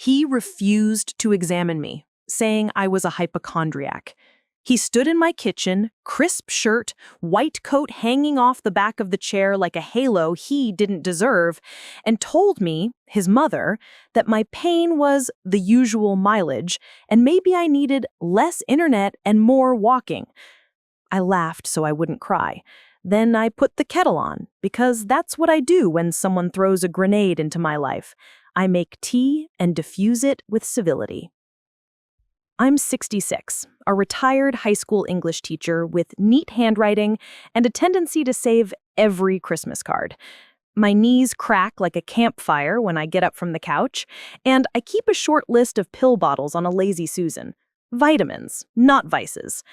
He refused to examine me, saying I was a hypochondriac. He stood in my kitchen, crisp shirt, white coat hanging off the back of the chair like a halo he didn't deserve, and told me, his mother, that my pain was the usual mileage and maybe I needed less internet and more walking. I laughed so I wouldn't cry. Then I put the kettle on, because that's what I do when someone throws a grenade into my life. I make tea and diffuse it with civility. I'm 66, a retired high school English teacher with neat handwriting and a tendency to save every Christmas card. My knees crack like a campfire when I get up from the couch, and I keep a short list of pill bottles on a lazy Susan. Vitamins, not vices.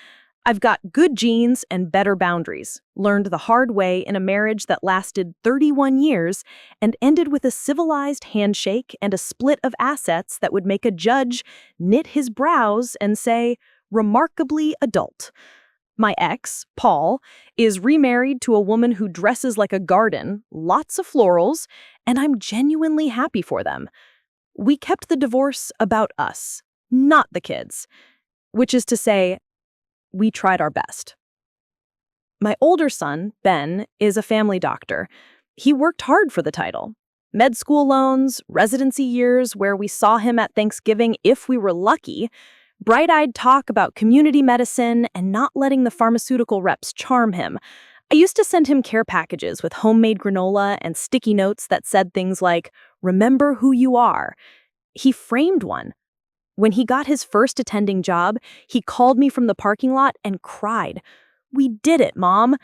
I've got good genes and better boundaries, learned the hard way in a marriage that lasted 31 years and ended with a civilized handshake and a split of assets that would make a judge knit his brows and say, remarkably adult. My ex, Paul, is remarried to a woman who dresses like a garden, lots of florals, and I'm genuinely happy for them. We kept the divorce about us, not the kids, which is to say, we tried our best. My older son, Ben, is a family doctor. He worked hard for the title. Med school loans, residency years where we saw him at Thanksgiving if we were lucky, bright-eyed talk about community medicine and not letting the pharmaceutical reps charm him. I used to send him care packages with homemade granola and sticky notes that said things like, "Remember who you are." He framed one. When he got his first attending job, he called me from the parking lot and cried, "We did it, Mom."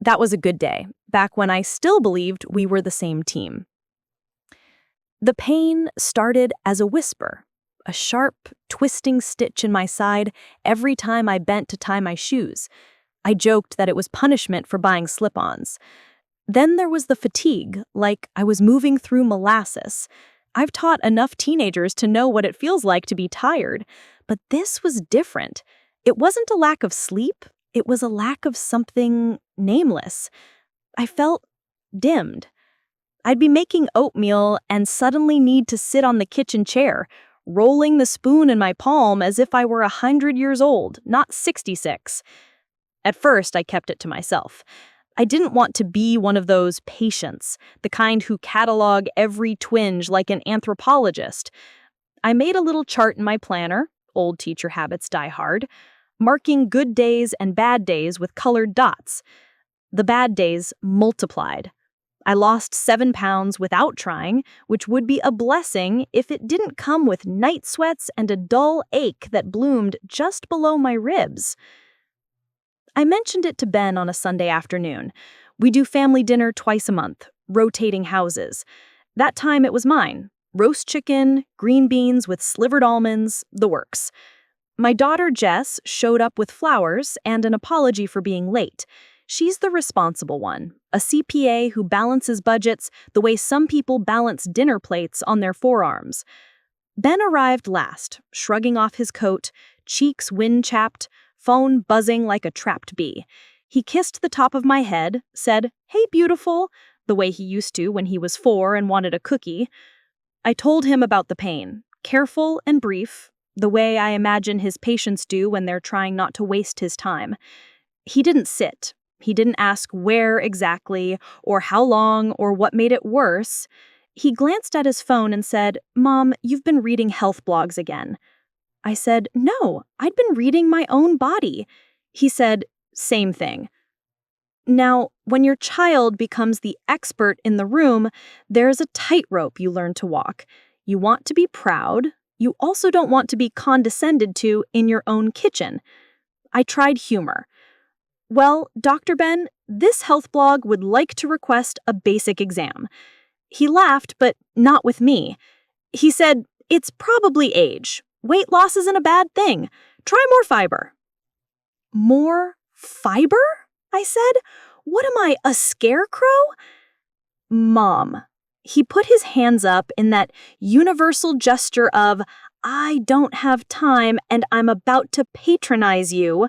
That was a good day, back when I still believed we were the same team. The pain started as a whisper, a sharp, twisting stitch in my side every time I bent to tie my shoes. I joked that it was punishment for buying slip-ons. Then there was the fatigue, like I was moving through molasses. I've taught enough teenagers to know what it feels like to be tired, but this was different. It wasn't a lack of sleep, it was a lack of something nameless. I felt dimmed. I'd be making oatmeal and suddenly need to sit on the kitchen chair, rolling the spoon in my palm as if I were 100 years old, not 66. At first, I kept it to myself. I didn't want to be one of those patients, the kind who catalog every twinge like an anthropologist. I made a little chart in my planner, old teacher habits die hard, marking good days and bad days with colored dots. The bad days multiplied. I lost 7 pounds without trying, which would be a blessing if it didn't come with night sweats and a dull ache that bloomed just below my ribs. I mentioned it to Ben on a Sunday afternoon. We do family dinner twice a month, rotating houses. That time it was mine. Roast chicken, green beans with slivered almonds, the works. My daughter Jess showed up with flowers and an apology for being late. She's the responsible one, a CPA who balances budgets the way some people balance dinner plates on their forearms. Ben arrived last, shrugging off his coat, cheeks wind-chapped, phone buzzing like a trapped bee. He kissed the top of my head, said, "Hey, beautiful," the way he used to when he was 4 and wanted a cookie. I told him about the pain, careful and brief, the way I imagine his patients do when they're trying not to waste his time. He didn't sit. He didn't ask where exactly, or how long, or what made it worse. He glanced at his phone and said, "Mom, you've been reading health blogs again." I said, "No, I'd been reading my own body." He said, "Same thing." Now, when your child becomes the expert in the room, there's a tightrope you learn to walk. You want to be proud. You also don't want to be condescended to in your own kitchen. I tried humor. "Well, Dr. Ben, this health blog would like to request a basic exam." He laughed, but not with me. He said, "It's probably age. Weight loss isn't a bad thing. Try more fiber." "More fiber?" I said. "What am I, a scarecrow?" "Mom." He put his hands up in that universal gesture of, "I don't have time and I'm about to patronize you."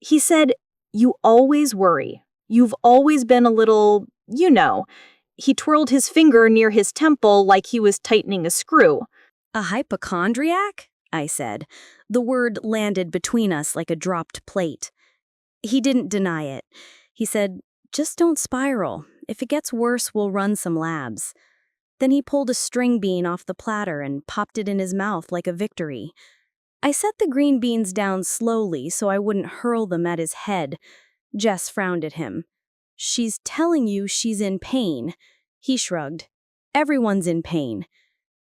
He said, "You always worry. You've always been a little, you know." He twirled his finger near his temple like he was tightening a screw. A hypochondriac? I said. The word landed between us like a dropped plate. He didn't deny it. He said, "Just don't spiral. If it gets worse, we'll run some labs." Then he pulled a string bean off the platter and popped it in his mouth like a victory. I set the green beans down slowly so I wouldn't hurl them at his head. Jess frowned at him. "She's telling you she's in pain." He shrugged. "Everyone's in pain."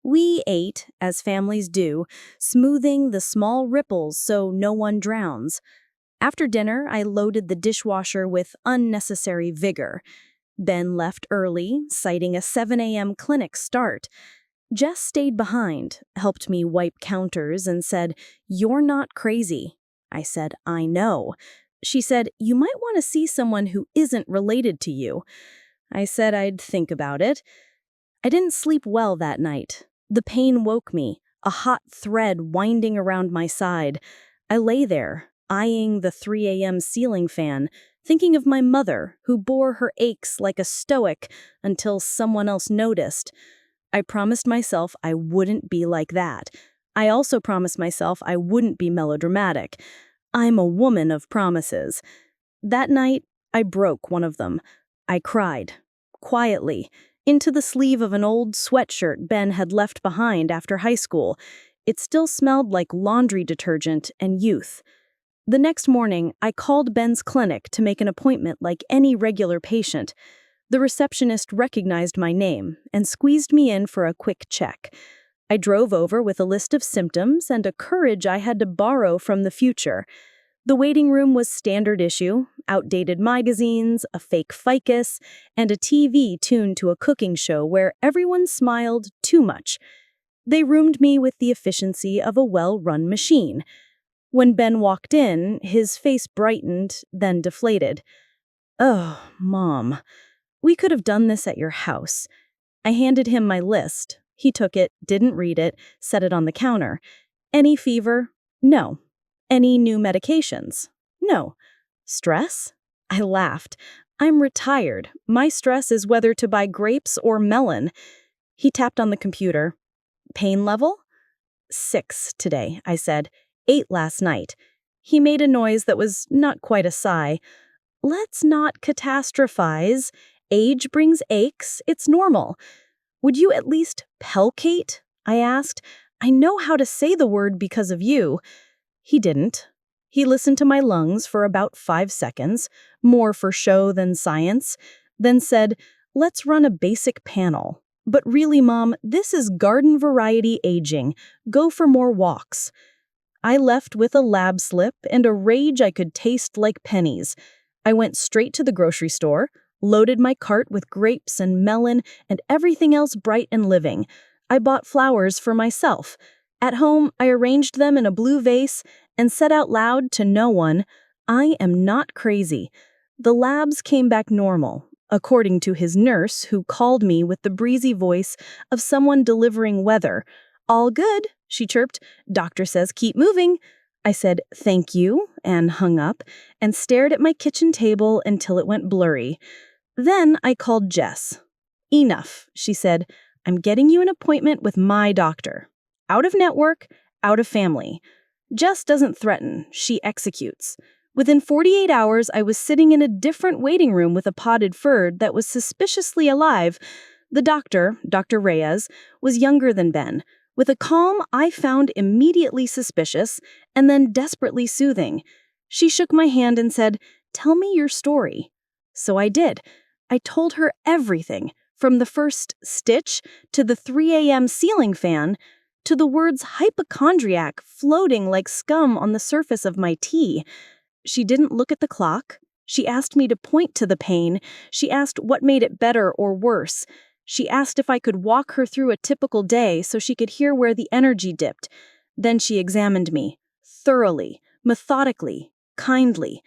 We ate, as families do, smoothing the small ripples so no one drowns. After dinner, I loaded the dishwasher with unnecessary vigor. Ben left early, citing a 7 a.m. clinic start. Jess stayed behind, helped me wipe counters, and said, "You're not crazy." I said, "I know." She said, "You might want to see someone who isn't related to you." I said I'd think about it. I didn't sleep well that night. The pain woke me, a hot thread winding around my side. I lay there, eyeing the 3 a.m. ceiling fan, thinking of my mother, who bore her aches like a stoic until someone else noticed. I promised myself I wouldn't be like that. I also promised myself I wouldn't be melodramatic. I'm a woman of promises. That night, I broke one of them. I cried, quietly, into the sleeve of an old sweatshirt Ben had left behind after high school. It still smelled like laundry detergent and youth. The next morning, I called Ben's clinic to make an appointment like any regular patient. The receptionist recognized my name and squeezed me in for a quick check. I drove over with a list of symptoms and a courage I had to borrow from the future. The waiting room was standard issue, outdated magazines, a fake ficus, and a TV tuned to a cooking show where everyone smiled too much. They roomed me with the efficiency of a well-run machine. When Ben walked in, his face brightened, then deflated. "Oh, Mom, we could have done this at your house." I handed him my list. He took it, didn't read it, set it on the counter. "Any fever?" "No." "Any new medications?" "No." "Stress?" I laughed. "I'm retired. My stress is whether to buy grapes or melon." He tapped on the computer. "Pain level?" "6 today," I said. "8 last night." He made a noise that was not quite a sigh. "Let's not catastrophize. Age brings aches. It's normal." "Would you at least pelcate?" I asked. "I know how to say the word because of you." He didn't. He listened to my lungs for about 5 seconds, more for show than science, then said, "Let's run a basic panel. But really, Mom, this is garden variety aging. Go for more walks." I left with a lab slip and a rage I could taste like pennies. I went straight to the grocery store, loaded my cart with grapes and melon and everything else bright and living. I bought flowers for myself. At home, I arranged them in a blue vase and said out loud to no one, "I am not crazy." The labs came back normal, according to his nurse, who called me with the breezy voice of someone delivering weather. "All good," she chirped. "Doctor says keep moving." I said, "Thank you," and hung up, and stared at my kitchen table until it went blurry. Then I called Jess. "Enough," she said. "I'm getting you an appointment with my doctor. Out of network, out of family." Jess doesn't threaten, she executes. Within 48 hours, I was sitting in a different waiting room with a potted fur that was suspiciously alive. The doctor, Dr. Reyes, was younger than Ben, with a calm I found immediately suspicious and then desperately soothing. She shook my hand and said, "Tell me your story." So I did. I told her everything, from the first stitch to the 3 a.m. ceiling fan, to the words hypochondriac floating like scum on the surface of my tea. She didn't look at the clock. She asked me to point to the pain. She asked what made it better or worse. She asked if I could walk her through a typical day so she could hear where the energy dipped. Then she examined me, thoroughly, methodically, kindly.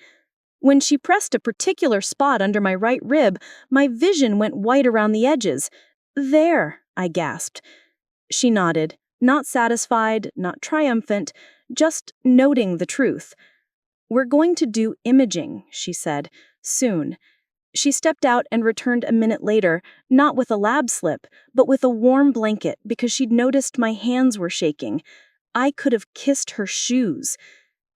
When she pressed a particular spot under my right rib, my vision went white around the edges. "There," I gasped. She nodded, not satisfied, not triumphant, just noting the truth. "We're going to do imaging," she said, "soon. She stepped out and returned a minute later, not with a lab slip, but with a warm blanket because she'd noticed my hands were shaking. I could have kissed her shoes.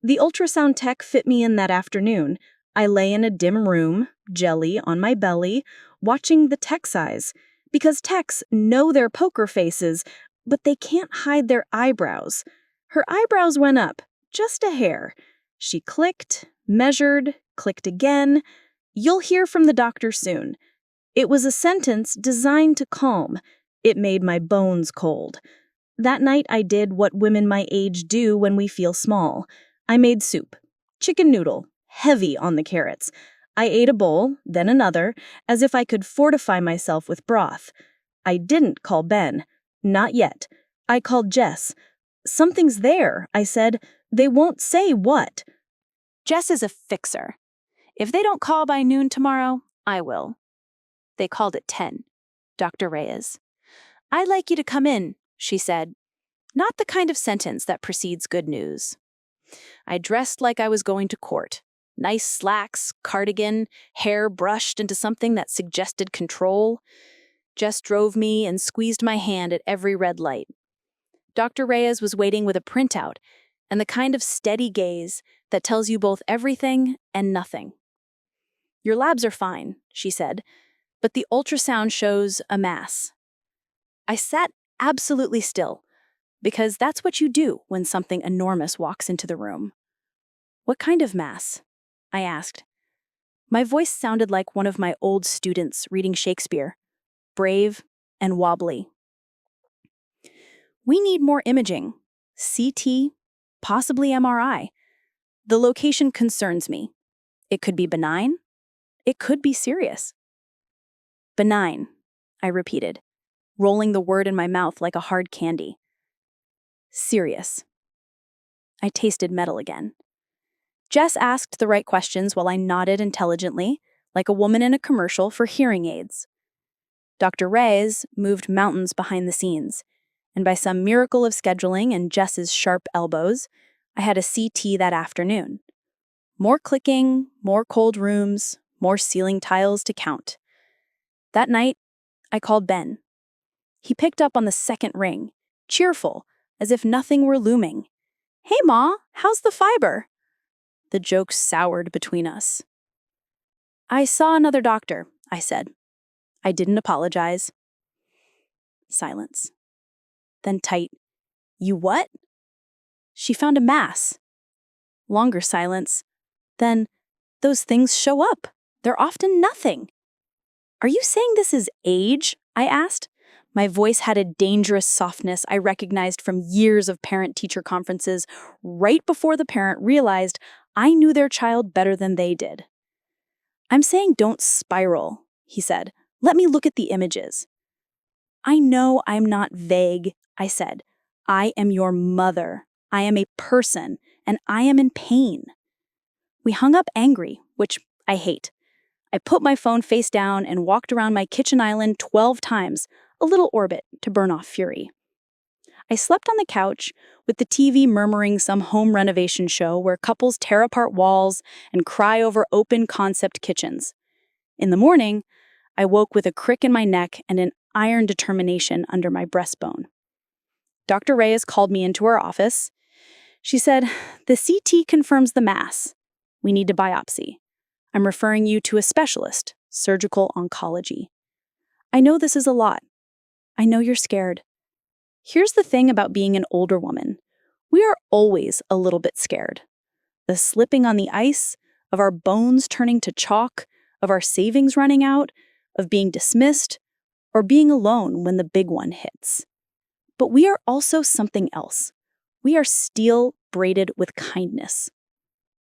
The ultrasound tech fit me in that afternoon. I lay in a dim room, jelly on my belly, watching the tech's eyes. Because techs know their poker faces, but they can't hide their eyebrows. Her eyebrows went up, just a hair. She clicked, measured, clicked again. "You'll hear from the doctor soon." It was a sentence designed to calm. It made my bones cold. That night I did what women my age do when we feel small. I made soup. Chicken noodle, heavy on the carrots. I ate a bowl, then another, as if I could fortify myself with broth. I didn't call Ben. Not yet. I called Jess. "Something's there," I said. "They won't say what." Jess is a fixer. If they don't call by noon tomorrow, I will. They called at 10. Dr. Reyes. "I'd like you to come in," she said. Not the kind of sentence that precedes good news. I dressed like I was going to court. Nice slacks, cardigan, hair brushed into something that suggested control. Jess drove me and squeezed my hand at every red light. Dr. Reyes was waiting with a printout and the kind of steady gaze that tells you both everything and nothing. "Your labs are fine," she said, "but the ultrasound shows a mass." I sat absolutely still, because that's what you do when something enormous walks into the room. "What kind of mass?" I asked. My voice sounded like one of my old students reading Shakespeare, brave and wobbly. "We need more imaging. CT, possibly MRI. The location concerns me. It could be benign. It could be serious." "Benign," I repeated, rolling the word in my mouth like a hard candy. "Serious." I tasted metal again. Jess asked the right questions while I nodded intelligently, like a woman in a commercial for hearing aids. Dr. Reyes moved mountains behind the scenes, and by some miracle of scheduling and Jess's sharp elbows, I had a CT that afternoon. More clicking, more cold rooms, more ceiling tiles to count. That night, I called Ben. He picked up on the second ring, cheerful, as if nothing were looming. "Hey, Ma, how's the fiber?" The joke soured between us. "I saw another doctor," I said. I didn't apologize. Silence. Then tight. "You what?" "She found a mass." Longer silence. Then, "Those things show up. They're often nothing." "Are you saying this is age?" I asked. My voice had a dangerous softness I recognized from years of parent-teacher conferences right before the parent realized I knew their child better than they did. "I'm saying don't spiral," he said. "Let me look at the images." "I know I'm not vague," I said. "I am your mother. I am a person, and I am in pain." We hung up angry, which I hate. I put my phone face down and walked around my kitchen island 12 times, a little orbit to burn off fury. I slept on the couch with the TV murmuring some home renovation show where couples tear apart walls and cry over open concept kitchens. In the morning, I woke with a crick in my neck and an iron determination under my breastbone. Dr. Reyes called me into her office. She said, "The CT confirms the mass. We need to biopsy. I'm referring you to a specialist, surgical oncology. I know this is a lot. I know you're scared. Here's the thing about being an older woman. We are always a little bit scared. The slipping on the ice, of our bones turning to chalk, of our savings running out, of being dismissed, or being alone when the big one hits. But we are also something else. We are steel braided with kindness."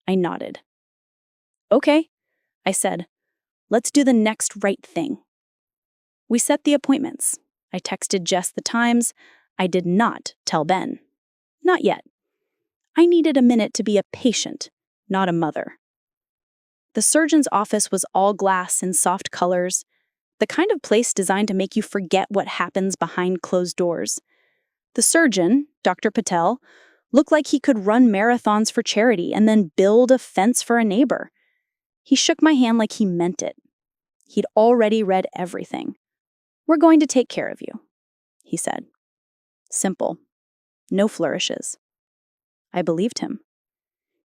I nodded. "Okay," I said. "Let's do the next right thing." We set the appointments. I texted Jess the times. I did not tell Ben. Not yet. I needed a minute to be a patient, not a mother. The surgeon's office was all glass in soft colors, the kind of place designed to make you forget what happens behind closed doors. The surgeon, Dr. Patel, looked like he could run marathons for charity and then build a fence for a neighbor. He shook my hand like he meant it. He'd already read everything. "We're going to take care of you," he said. Simple. No flourishes. I believed him.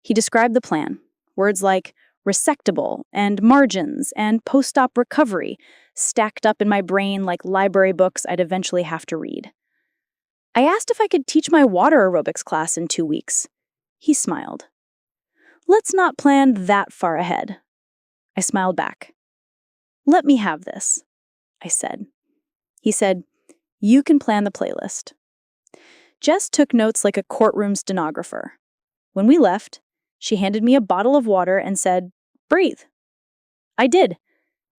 He described the plan. Words like resectable and margins and post-op recovery stacked up in my brain like library books I'd eventually have to read. I asked if I could teach my water aerobics class in 2 weeks. He smiled. "Let's not plan that far ahead." I smiled back. "Let me have this," I said. He said, "You can plan the playlist." Jess took notes like a courtroom stenographer. When we left, she handed me a bottle of water and said, "Breathe." I did.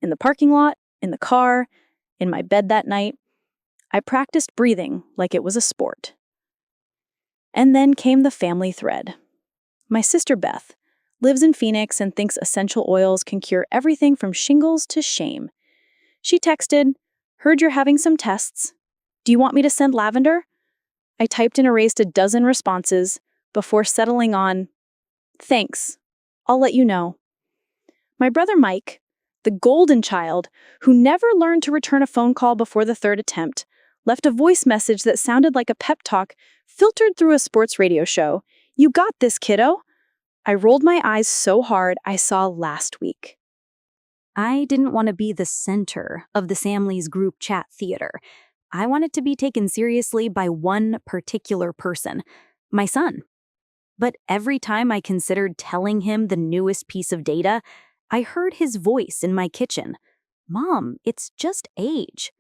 In the parking lot, in the car, in my bed that night. I practiced breathing like it was a sport. And then came the family thread. My sister Beth lives in Phoenix and thinks essential oils can cure everything from shingles to shame. She texted, "Heard you're having some tests. Do you want me to send lavender?" I typed and erased a dozen responses before settling on, "Thanks. I'll let you know." My brother Mike, the golden child who never learned to return a phone call before the third attempt, left a voice message that sounded like a pep talk filtered through a sports radio show. "You got this, kiddo." I rolled my eyes so hard I saw last week. I didn't want to be the center of the family's group chat theater. I wanted to be taken seriously by one particular person, my son. But every time I considered telling him the newest piece of data, I heard his voice in my kitchen. "Mom, it's just age."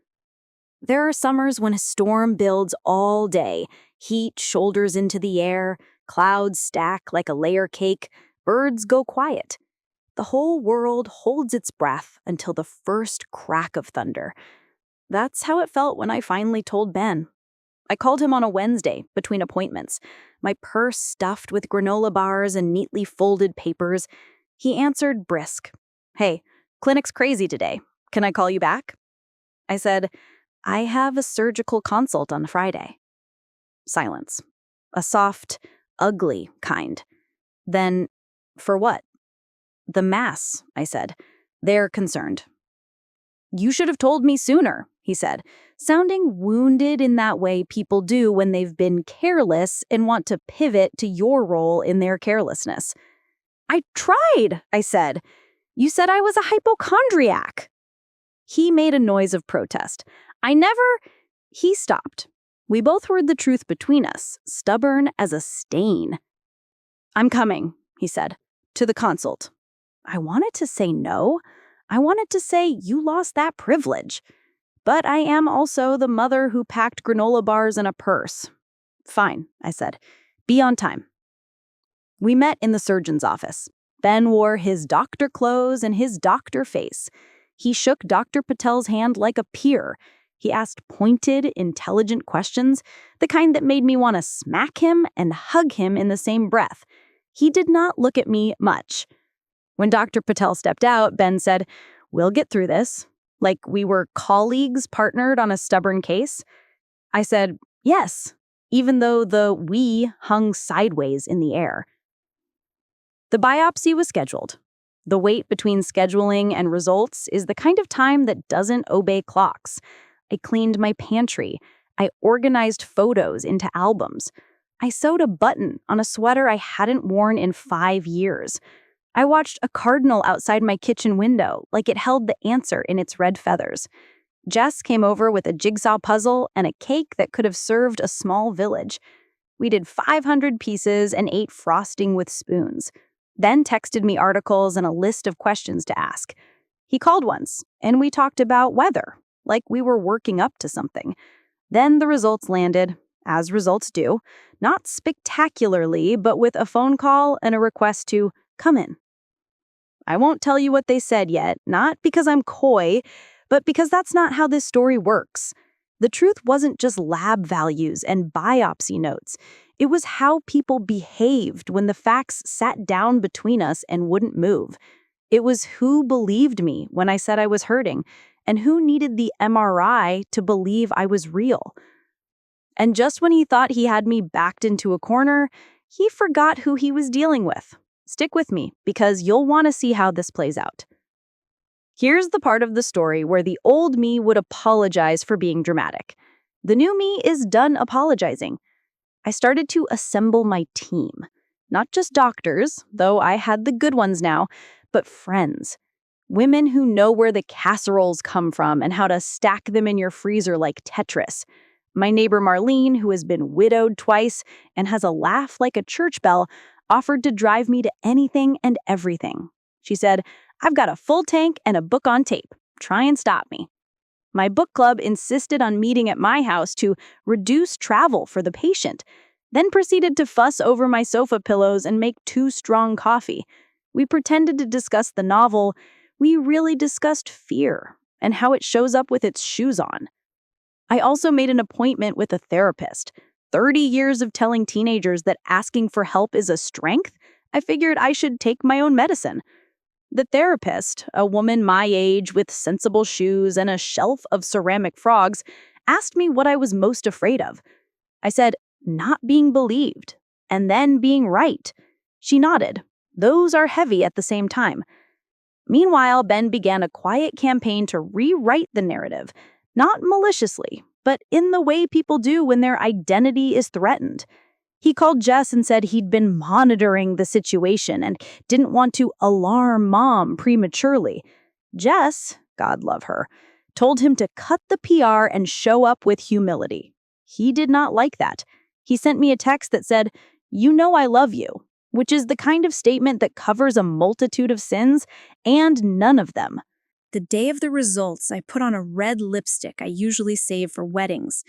There are summers when a storm builds all day, heat shoulders into the air, clouds stack like a layer cake, birds go quiet. The whole world holds its breath until the first crack of thunder. That's how it felt when I finally told Ben. I called him on a Wednesday between appointments, my purse stuffed with granola bars and neatly folded papers. He answered brisk. "Hey, clinic's crazy today. Can I call you back?" I said, "I have a surgical consult on Friday." Silence. A soft, ugly kind. Then, "For what?" "The mass," I said. "They're concerned." "You should have told me sooner," he said, sounding wounded in that way people do when they've been careless and want to pivot to your role in their carelessness. "I tried," I said. "You said I was a hypochondriac." He made a noise of protest. "I never—" He stopped. We both heard the truth between us, stubborn as a stain. "I'm coming," he said, "to the consult." I wanted to say no. I wanted to say, "You lost that privilege." But I am also the mother who packed granola bars in a purse. "Fine," I said. "Be on time." We met in the surgeon's office. Ben wore his doctor clothes and his doctor face. He shook Dr. Patel's hand like a peer. He asked pointed, intelligent questions, the kind that made me want to smack him and hug him in the same breath. He did not look at me much. When Dr. Patel stepped out, Ben said, "We'll get through this," like we were colleagues partnered on a stubborn case. I said, "Yes," even though the "we" hung sideways in the air. The biopsy was scheduled. The wait between scheduling and results is the kind of time that doesn't obey clocks. I cleaned my pantry. I organized photos into albums. I sewed a button on a sweater I hadn't worn in 5 years. I watched a cardinal outside my kitchen window like it held the answer in its red feathers. Jess came over with a jigsaw puzzle and a cake that could have served a small village. We did 500 pieces and ate frosting with spoons. Then texted me articles and a list of questions to ask. He called once, and we talked about weather, like we were working up to something. Then the results landed, as results do, not spectacularly, but with a phone call and a request to come in. I won't tell you what they said yet, not because I'm coy, but because that's not how this story works. The truth wasn't just lab values and biopsy notes. It was how people behaved when the facts sat down between us and wouldn't move. It was who believed me when I said I was hurting, and who needed the MRI to believe I was real. And just when he thought he had me backed into a corner, he forgot who he was dealing with. Stick with me, because you'll want to see how this plays out. Here's the part of the story where the old me would apologize for being dramatic. The new me is done apologizing. I started to assemble my team. Not just doctors, though I had the good ones now, but friends. Women who know where the casseroles come from and how to stack them in your freezer like Tetris. My neighbor Marlene, who has been widowed twice and has a laugh like a church bell, offered to drive me to anything and everything. She said, "I've got a full tank and a book on tape. Try and stop me." My book club insisted on meeting at my house to reduce travel for the patient, then proceeded to fuss over my sofa pillows and make too strong coffee. We pretended to discuss the novel. We really discussed fear and how it shows up with its shoes on. I also made an appointment with a therapist. 30 years of telling teenagers that asking for help is a strength, I figured I should take my own medicine. The therapist, a woman my age with sensible shoes and a shelf of ceramic frogs, asked me what I was most afraid of. I said, not being believed, and then being right. She nodded. Those are heavy at the same time. Meanwhile, Ben began a quiet campaign to rewrite the narrative, not maliciously, but in the way people do when their identity is threatened. He called Jess and said he'd been monitoring the situation and didn't want to alarm Mom prematurely. Jess, God love her, told him to cut the PR and show up with humility. He did not like that. He sent me a text that said, "You know I love you," which is the kind of statement that covers a multitude of sins and none of them. The day of the results, I put on a red lipstick I usually save for weddings.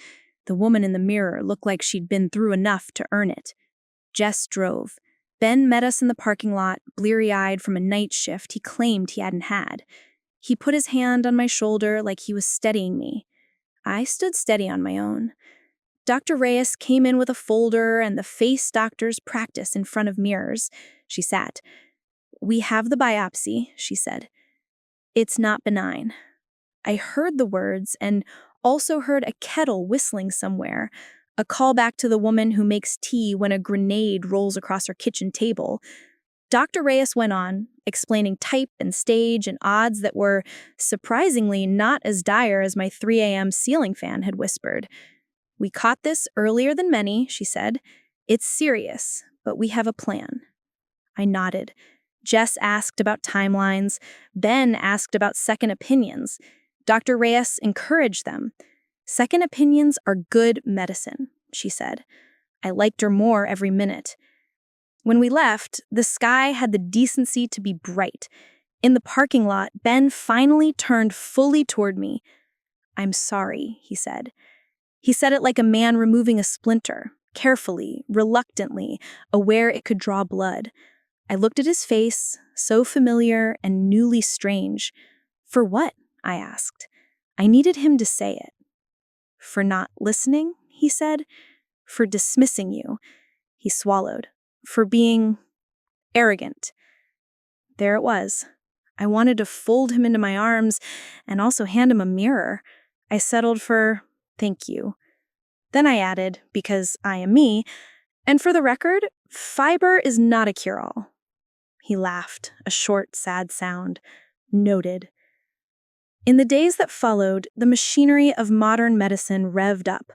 The woman in the mirror looked like she'd been through enough to earn it. Jess drove. Ben met us in the parking lot, bleary-eyed from a night shift he claimed he hadn't had. He put his hand on my shoulder like he was steadying me. I stood steady on my own. Dr. Reyes came in with a folder and the face doctors practice in front of mirrors. She sat. "We have the biopsy," she said. "It's not benign." I heard the words and also heard a kettle whistling somewhere, a callback to the woman who makes tea when a grenade rolls across her kitchen table. Dr. Reyes went on, explaining type and stage and odds that were, surprisingly, not as dire as my 3 a.m. ceiling fan had whispered. "We caught this earlier than many," she said. "It's serious, but we have a plan." I nodded. Jess asked about timelines. Ben asked about second opinions. Dr. Reyes encouraged them. "Second opinions are good medicine," she said. I liked her more every minute. When we left, the sky had the decency to be bright. In the parking lot, Ben finally turned fully toward me. "I'm sorry," he said. He said it like a man removing a splinter, carefully, reluctantly, aware it could draw blood. I looked at his face, so familiar and newly strange. "For what?" I asked. I needed him to say it. "For not listening," he said. "For dismissing you." He swallowed. "For being arrogant." There it was. I wanted to fold him into my arms and also hand him a mirror. I settled for, "Thank you." Then I added, because I am me, "And for the record, fiber is not a cure-all." He laughed, a short, sad sound. Noted. In the days that followed, the machinery of modern medicine revved up,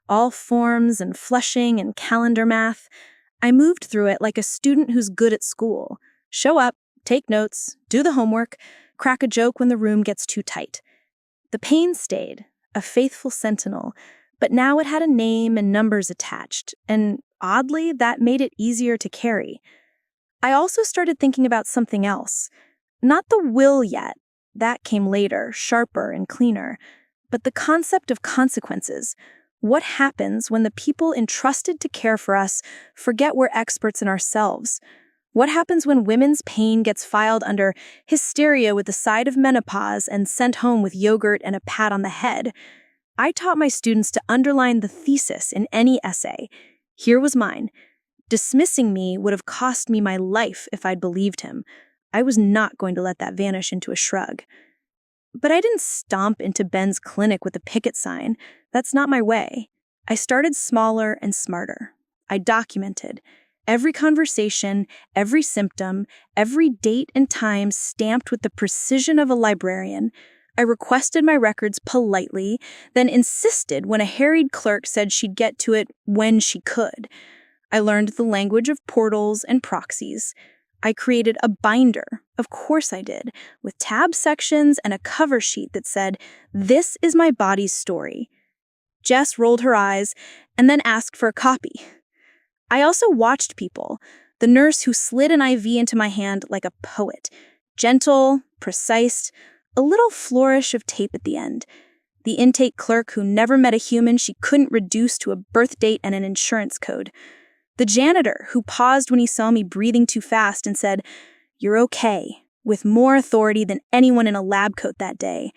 all forms and flushing and calendar math. I moved through it like a student who's good at school. Show up, take notes, do the homework, crack a joke when the room gets too tight. The pain stayed, a faithful sentinel, but now it had a name and numbers attached, and oddly, that made it easier to carry. I also started thinking about something else. Not the will yet. That came later, sharper and cleaner. But the concept of consequences. What happens when the people entrusted to care for us forget we're experts in ourselves? What happens when women's pain gets filed under hysteria with the side of menopause and sent home with yogurt and a pat on the head? I taught my students to underline the thesis in any essay. Here was mine. Dismissing me would have cost me my life if I'd believed him. I was not going to let that vanish into a shrug. But I didn't stomp into Ben's clinic with a picket sign. That's not my way. I started smaller and smarter. I documented. Every conversation, every symptom, every date and time stamped with the precision of a librarian. I requested my records politely, then insisted when a harried clerk said she'd get to it when she could. I learned the language of portals and proxies. I created a binder, of course I did, with tab sections and a cover sheet that said, "This is my body's story." Jess rolled her eyes and then asked for a copy. I also watched people, the nurse who slid an IV into my hand like a poet, gentle, precise, a little flourish of tape at the end. The intake clerk who never met a human she couldn't reduce to a birth date and an insurance code. The janitor who paused when he saw me breathing too fast and said, "You're okay," with more authority than anyone in a lab coat that day.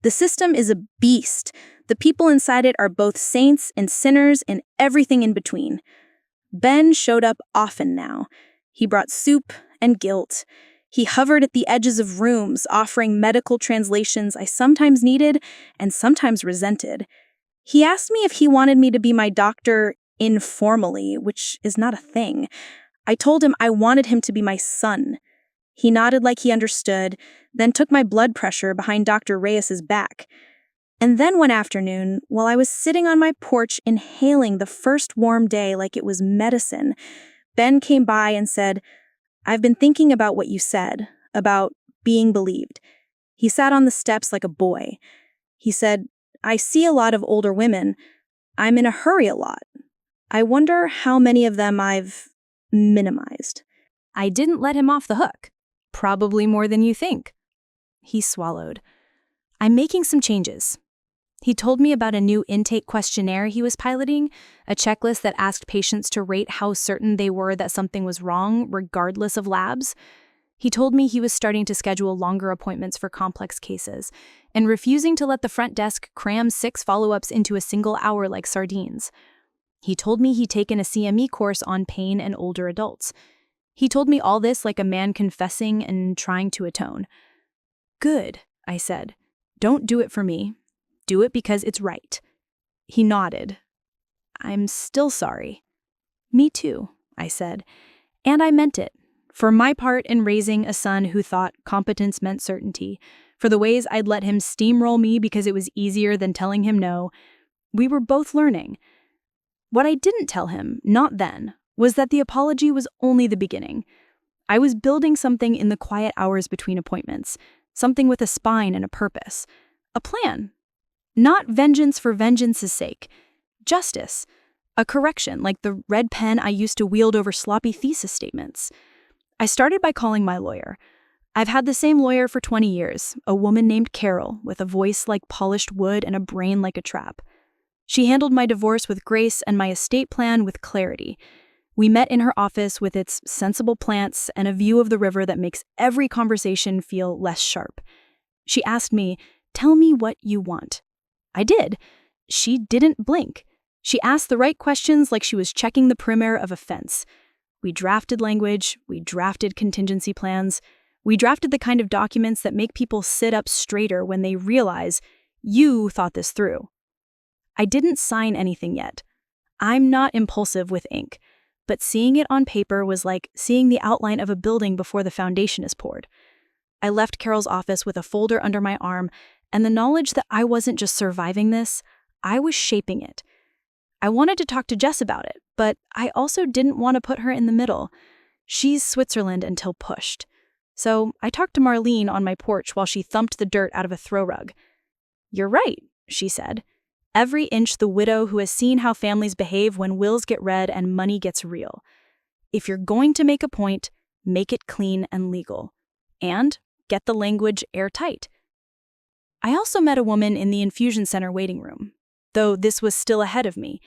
The system is a beast. The people inside it are both saints and sinners and everything in between. Ben showed up often now. He brought soup and guilt. He hovered at the edges of rooms, offering medical translations I sometimes needed and sometimes resented. He asked me if he wanted me to be my doctor informally, which is not a thing. I told him I wanted him to be my son. He nodded like he understood, then took my blood pressure behind Dr. Reyes's back. And then one afternoon, while I was sitting on my porch inhaling the first warm day like it was medicine, Ben came by and said, "I've been thinking about what you said, about being believed." He sat on the steps like a boy. He said, "I see a lot of older women. I'm in a hurry a lot. I wonder how many of them I've minimized." I didn't let him off the hook. Probably more than you think. He swallowed. I'm making some changes. He told me about a new intake questionnaire he was piloting, a checklist that asked patients to rate how certain they were that something was wrong, regardless of labs. He told me he was starting to schedule longer appointments for complex cases, and refusing to let the front desk cram 6 follow-ups into a single hour like sardines. He told me he'd taken a CME course on pain and older adults. He told me all this like a man confessing and trying to atone. Good, I said. Don't do it for me. Do it because it's right. He nodded. I'm still sorry. Me too, I said. And I meant it. For my part in raising a son who thought competence meant certainty, for the ways I'd let him steamroll me because it was easier than telling him no, we were both learning. What I didn't tell him, not then, was that the apology was only the beginning. I was building something in the quiet hours between appointments, something with a spine and a purpose, a plan. Not vengeance for vengeance's sake. Justice. A correction like the red pen I used to wield over sloppy thesis statements. I started by calling my lawyer. I've had the same lawyer for 20 years, a woman named Carol with a voice like polished wood and a brain like a trap. She handled my divorce with grace and my estate plan with clarity. We met in her office with its sensible plants and a view of the river that makes every conversation feel less sharp. She asked me, "Tell me what you want." I did. She didn't blink. She asked the right questions like she was checking the perimeter of a fence. We drafted language, we drafted contingency plans, we drafted the kind of documents that make people sit up straighter when they realize you thought this through. I didn't sign anything yet. I'm not impulsive with ink, but seeing it on paper was like seeing the outline of a building before the foundation is poured. I left Carol's office with a folder under my arm and the knowledge that I wasn't just surviving this, I was shaping it. I wanted to talk to Jess about it, but I also didn't want to put her in the middle. She's Switzerland until pushed. So I talked to Marlene on my porch while she thumped the dirt out of a throw rug. "You're right," she said. "Every inch the widow who has seen how families behave when wills get read and money gets real. If you're going to make a point, make it clean and legal. And get the language airtight." I also met a woman in the infusion center waiting room. Though this was still ahead of me,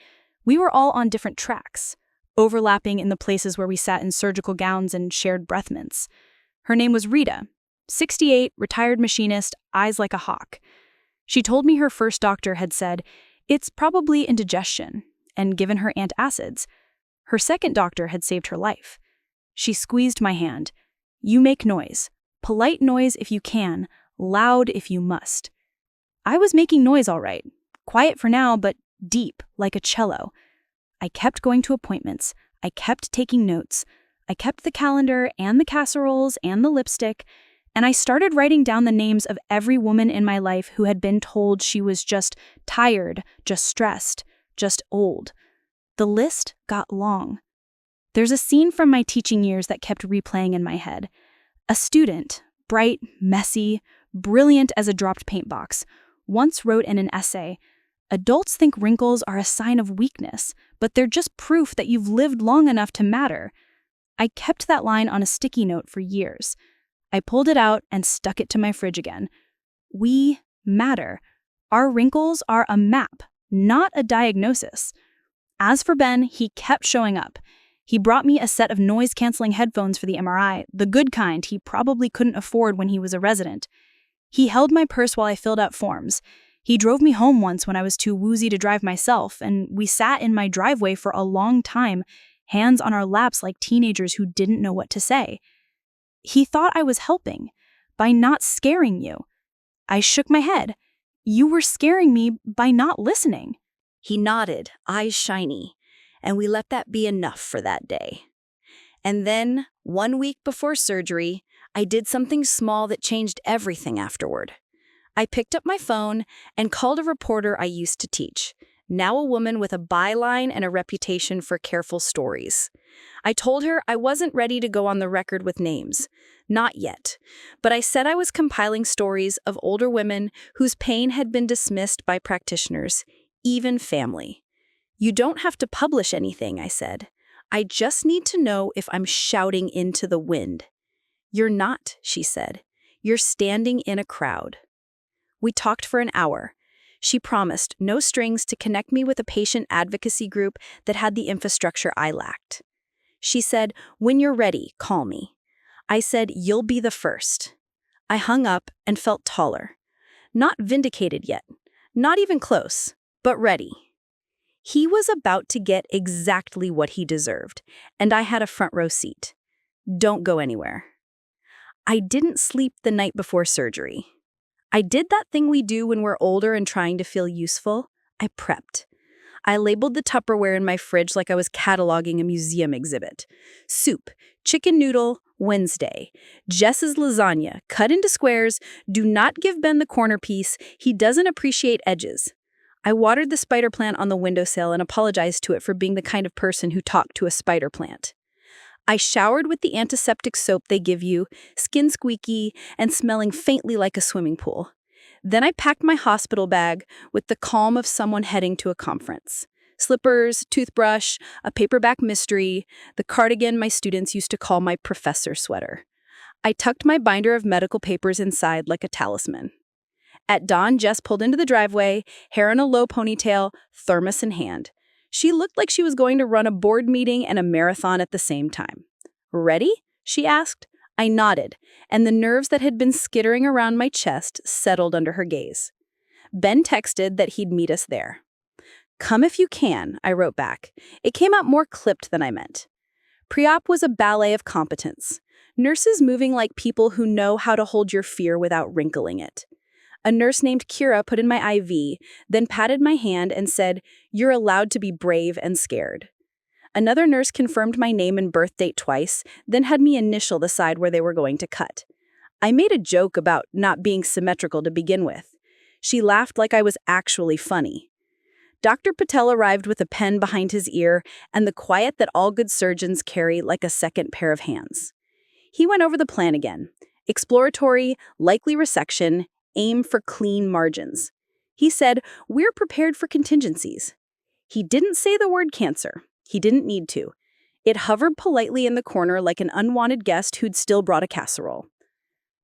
we were all on different tracks, overlapping in the places where we sat in surgical gowns and shared breath mints. Her name was Rita, 68, retired machinist, eyes like a hawk. She told me her first doctor had said, "It's probably indigestion," and given her antacids. Her second doctor had saved her life. She squeezed my hand. "You make noise. Polite noise if you can, loud if you must." I was making noise all right. Quiet for now, but deep, like a cello. I kept going to appointments. I kept taking notes. I kept the calendar and the casseroles and the lipstick, and I started writing down the names of every woman in my life who had been told she was just tired, just stressed, just old. The list got long. There's a scene from my teaching years that kept replaying in my head. A student, bright, messy, brilliant as a dropped paint box, once wrote in an essay, "Adults think wrinkles are a sign of weakness, but they're just proof that you've lived long enough to matter." I kept that line on a sticky note for years. I pulled it out and stuck it to my fridge again. We matter. Our wrinkles are a map, not a diagnosis. As for Ben, he kept showing up. He brought me a set of noise-canceling headphones for the MRI, the good kind he probably couldn't afford when he was a resident. He held my purse while I filled out forms. He drove me home once when I was too woozy to drive myself, and we sat in my driveway for a long time, hands on our laps like teenagers who didn't know what to say. He thought I was helping by not scaring you. I shook my head. You were scaring me by not listening. He nodded, eyes shiny, and we let that be enough for that day. And then, 1 week before surgery, I did something small that changed everything afterward. I picked up my phone and called a reporter I used to teach, now a woman with a byline and a reputation for careful stories. I told her I wasn't ready to go on the record with names. Not yet. But I said I was compiling stories of older women whose pain had been dismissed by practitioners, even family. You don't have to publish anything, I said. I just need to know if I'm shouting into the wind. You're not, she said. You're standing in a crowd. We talked for an hour. She promised no strings to connect me with a patient advocacy group that had the infrastructure I lacked. She said, "When you're ready, call me." I said, "You'll be the first." I hung up and felt taller. Not vindicated yet, not even close, but ready. He was about to get exactly what he deserved, and I had a front row seat. Don't go anywhere. I didn't sleep the night before surgery. I did that thing we do when we're older and trying to feel useful. I prepped. I labeled the Tupperware in my fridge like I was cataloging a museum exhibit. Soup, chicken noodle, Wednesday. Jess's lasagna, cut into squares. Do not give Ben the corner piece. He doesn't appreciate edges. I watered the spider plant on the windowsill and apologized to it for being the kind of person who talked to a spider plant. I showered with the antiseptic soap they give you, skin squeaky and smelling faintly like a swimming pool. Then I packed my hospital bag with the calm of someone heading to a conference. Slippers, toothbrush, a paperback mystery, the cardigan my students used to call my professor sweater. I tucked my binder of medical papers inside like a talisman. At dawn, Jess pulled into the driveway, hair in a low ponytail, thermos in hand. She looked like she was going to run a board meeting and a marathon at the same time. "Ready?" she asked. I nodded, and the nerves that had been skittering around my chest settled under her gaze. Ben texted that he'd meet us there. "Come if you can," I wrote back. It came out more clipped than I meant. Pre-op was a ballet of competence. Nurses moving like people who know how to hold your fear without wrinkling it. A nurse named Kira put in my IV, then patted my hand and said, "You're allowed to be brave and scared." Another nurse confirmed my name and birth date twice, then had me initial the side where they were going to cut. I made a joke about not being symmetrical to begin with. She laughed like I was actually funny. Dr. Patel arrived with a pen behind his ear and the quiet that all good surgeons carry like a second pair of hands. He went over the plan again. Exploratory, likely resection, aim for clean margins. He said, "We're prepared for contingencies." He didn't say the word cancer. He didn't need to. It hovered politely in the corner like an unwanted guest who'd still brought a casserole.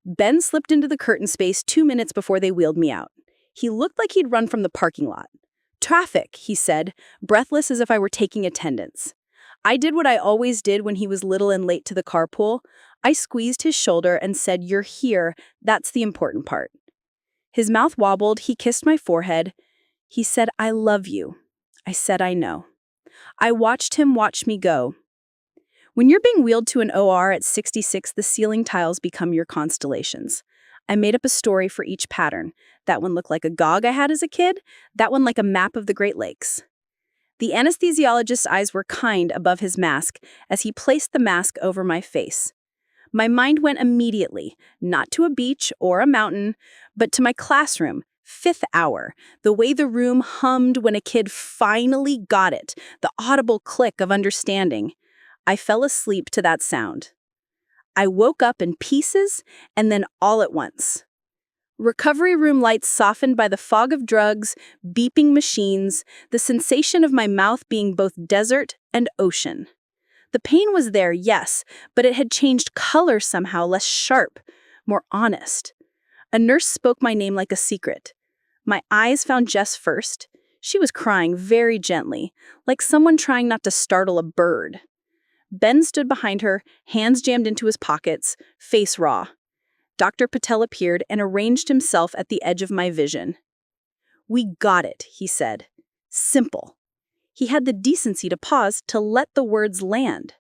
Ben slipped into the curtain space 2 minutes before they wheeled me out. He looked like he'd run from the parking lot. "Traffic," he said, breathless as if I were taking attendance. I did what I always did when he was little and late to the carpool. I squeezed his shoulder and said, "You're here. That's the important part." His mouth wobbled. He kissed my forehead. He said, "I love you." I said, "I know." I watched him watch me go. When you're being wheeled to an OR at 66, the ceiling tiles become your constellations. I made up a story for each pattern. That one looked like a gog I had as a kid. That one like a map of the Great Lakes. The anesthesiologist's eyes were kind above his mask as he placed the mask over my face. My mind went immediately, not to a beach or a mountain, but to my classroom, 5th hour, the way the room hummed when a kid finally got it, the audible click of understanding. I fell asleep to that sound. I woke up in pieces and then all at once. Recovery room lights softened by the fog of drugs, beeping machines, the sensation of my mouth being both desert and ocean. The pain was there, yes, but it had changed color somehow, less sharp, more honest. A nurse spoke my name like a secret. My eyes found Jess first. She was crying very gently, like someone trying not to startle a bird. Ben stood behind her, hands jammed into his pockets, face raw. Dr. Patel appeared and arranged himself at the edge of my vision. "We got it," he said. Simple. He had the decency to pause to let the words land.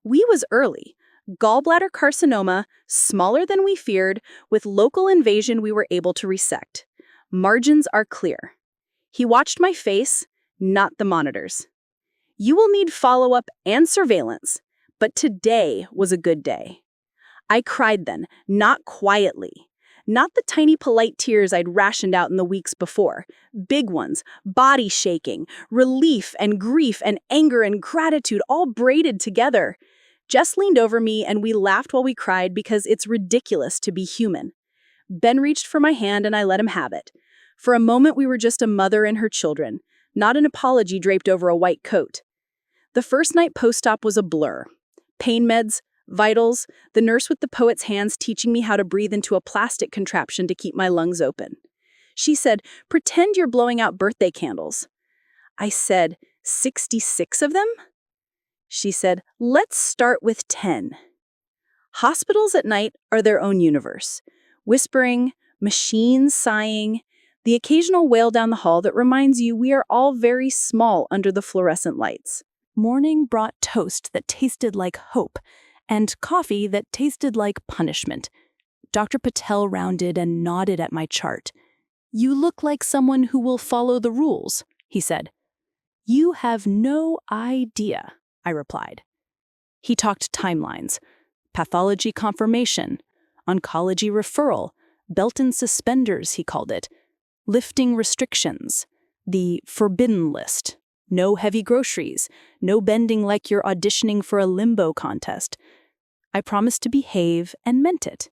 We was early. Gallbladder carcinoma, smaller than we feared, with local invasion we were able to resect. Margins are clear. He watched my face, not the monitors. "You will need follow-up and surveillance, but today was a good day." I cried then, not quietly. Not the tiny polite tears I'd rationed out in the weeks before. Big ones, body shaking, relief and grief and anger and gratitude all braided together. Jess leaned over me and we laughed while we cried because it's ridiculous to be human. Ben reached for my hand and I let him have it. For a moment we were just a mother and her children, not an apology draped over a white coat. The first night post-op was a blur. Pain meds, vitals, the nurse with the poet's hands teaching me how to breathe into a plastic contraption to keep my lungs open. She said, "Pretend you're blowing out birthday candles." I said, 66 of them? She said, "Let's start with 10. Hospitals at night are their own universe. Whispering, machines sighing, the occasional wail down the hall that reminds you we are all very small under the fluorescent lights. Morning brought toast that tasted like hope, and coffee that tasted like punishment. Dr. Patel rounded and nodded at my chart. "You look like someone who will follow the rules," he said. "You have no idea," I replied. He talked timelines, pathology confirmation, oncology referral, belt and suspenders, he called it, lifting restrictions, the forbidden list, no heavy groceries, no bending like you're auditioning for a limbo contest. I promised to behave and meant it.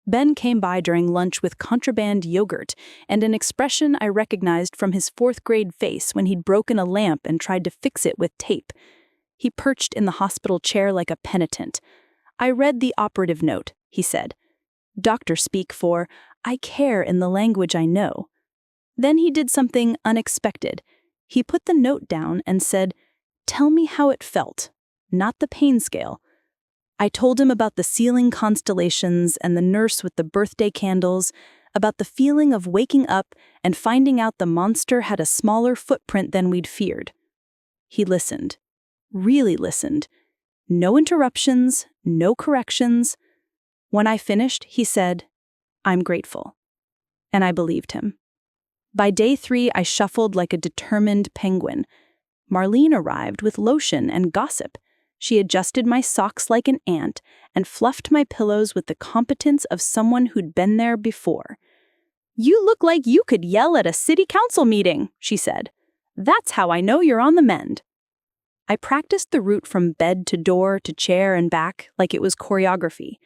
Ben came by during lunch with contraband yogurt and an expression I recognized from his 4th grade face when he'd broken a lamp and tried to fix it with tape. He perched in the hospital chair like a penitent. "I read the operative note," he said. "Doctor speak for, I care in the language I know." Then he did something unexpected. He put the note down and said, "Tell me how it felt, not the pain scale." I told him about the ceiling constellations and the nurse with the birthday candles, about the feeling of waking up and finding out the monster had a smaller footprint than we'd feared. He listened, really listened. No interruptions, no corrections. When I finished, he said, "I'm grateful." And I believed him. By day 3, I shuffled like a determined penguin. Marlene arrived with lotion and gossip. She adjusted my socks like an ant and fluffed my pillows with the competence of someone who'd been there before. "You look like you could yell at a city council meeting," she said. "That's how I know you're on the mend." I practiced the route from bed to door to chair and back like it was choreography.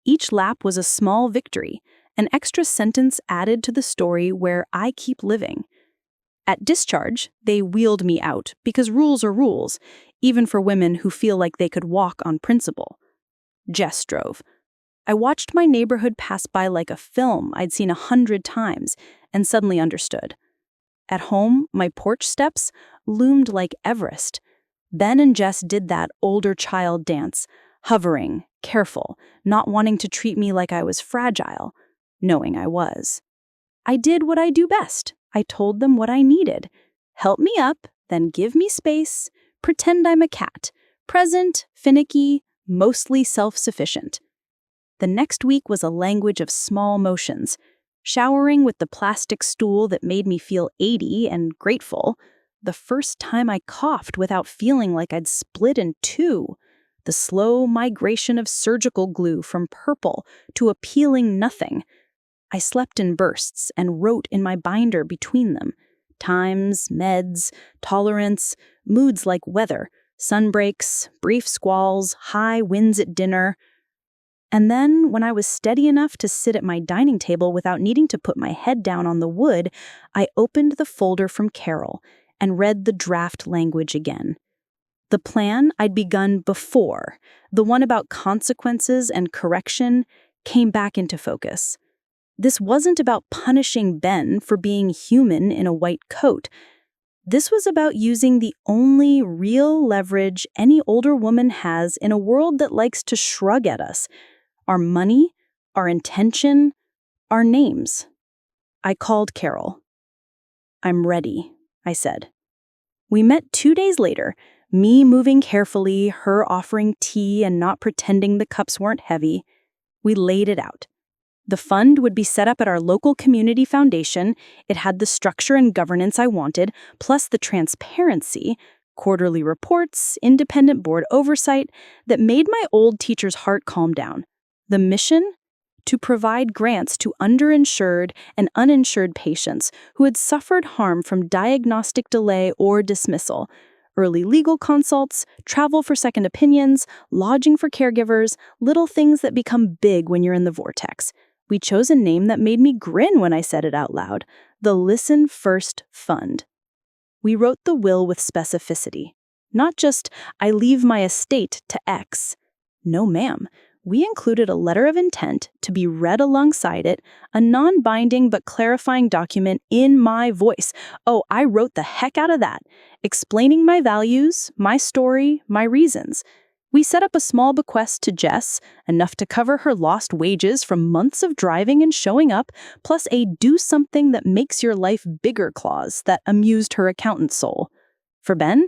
Each lap was a small victory, an extra sentence added to the story where I keep living. At discharge, they wheeled me out because rules are rules, even for women who feel like they could walk on principle. Jess drove. I watched my neighborhood pass by like a film I'd seen 100 times and suddenly understood. At home, my porch steps loomed like Everest. Ben and Jess did that older child dance, hovering, careful, not wanting to treat me like I was fragile, knowing I was. I did what I do best. I told them what I needed. Help me up, then give me space. Pretend I'm a cat. Present, finicky, mostly self-sufficient. The next week was a language of small motions. Showering with the plastic stool that made me feel 80 and grateful. The first time I coughed without feeling like I'd split in two. The slow migration of surgical glue from purple to a peeling nothing. I slept in bursts and wrote in my binder between them. Times, meds, tolerance, moods like weather, sunbreaks, brief squalls, high winds at dinner. And then, when I was steady enough to sit at my dining table without needing to put my head down on the wood, I opened the folder from Carol and read the draft language again. The plan I'd begun before, the one about consequences and correction, came back into focus. This wasn't about punishing Ben for being human in a white coat. This was about using the only real leverage any older woman has in a world that likes to shrug at us: our money, our intention, our names. I called Carol. "I'm ready," I said. We met 2 days later, me moving carefully, her offering tea and not pretending the cups weren't heavy. We laid it out. The fund would be set up at our local community foundation. It had the structure and governance I wanted, plus the transparency, quarterly reports, independent board oversight that made my old teacher's heart calm down. The mission? To provide grants to underinsured and uninsured patients who had suffered harm from diagnostic delay or dismissal, early legal consults, travel for second opinions, lodging for caregivers, little things that become big when you're in the vortex. We chose a name that made me grin when I said it out loud: the Listen First Fund. We wrote the will with specificity. Not just, "I leave my estate to X." No, ma'am. We included a letter of intent to be read alongside it, a non-binding but clarifying document in my voice. Oh, I wrote the heck out of that, explaining my values, my story, my reasons. We set up a small bequest to Jess, enough to cover her lost wages from months of driving and showing up, plus a "do something that makes your life bigger" clause that amused her accountant soul. For Ben,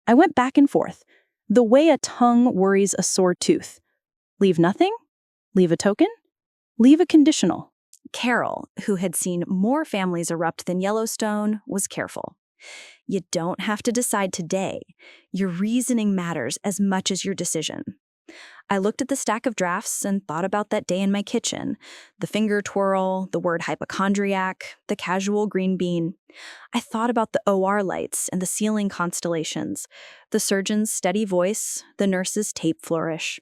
I went back and forth, the way a tongue worries a sore tooth. Leave nothing? Leave a token? Leave a conditional. Carol, who had seen more families erupt than Yellowstone, was careful. You don't have to decide today. Your reasoning matters as much as your decision. I looked at the stack of drafts and thought about that day in my kitchen, the finger twirl, the word hypochondriac, the casual green bean. I thought about the OR lights and the ceiling constellations, the surgeon's steady voice, the nurse's tape flourish.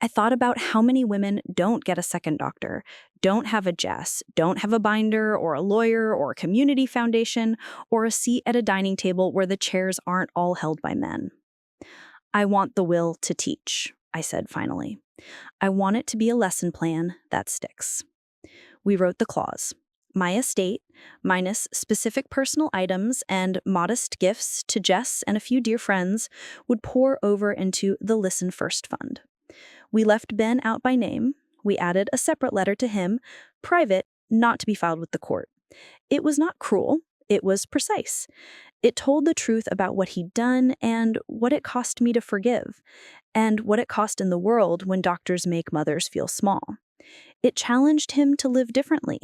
I thought about how many women don't get a second doctor, don't have a Jess, don't have a binder or a lawyer or a community foundation or a seat at a dining table where the chairs aren't all held by men. I want the will to teach, I said finally. I want it to be a lesson plan that sticks. We wrote the clause. My estate, minus specific personal items and modest gifts to Jess and a few dear friends, would pour over into the Listen First Fund. We left Ben out by name. We added a separate letter to him, private, not to be filed with the court. It was not cruel. It was precise. It told the truth about what he'd done and what it cost me to forgive, and what it cost in the world when doctors make mothers feel small. It challenged him to live differently.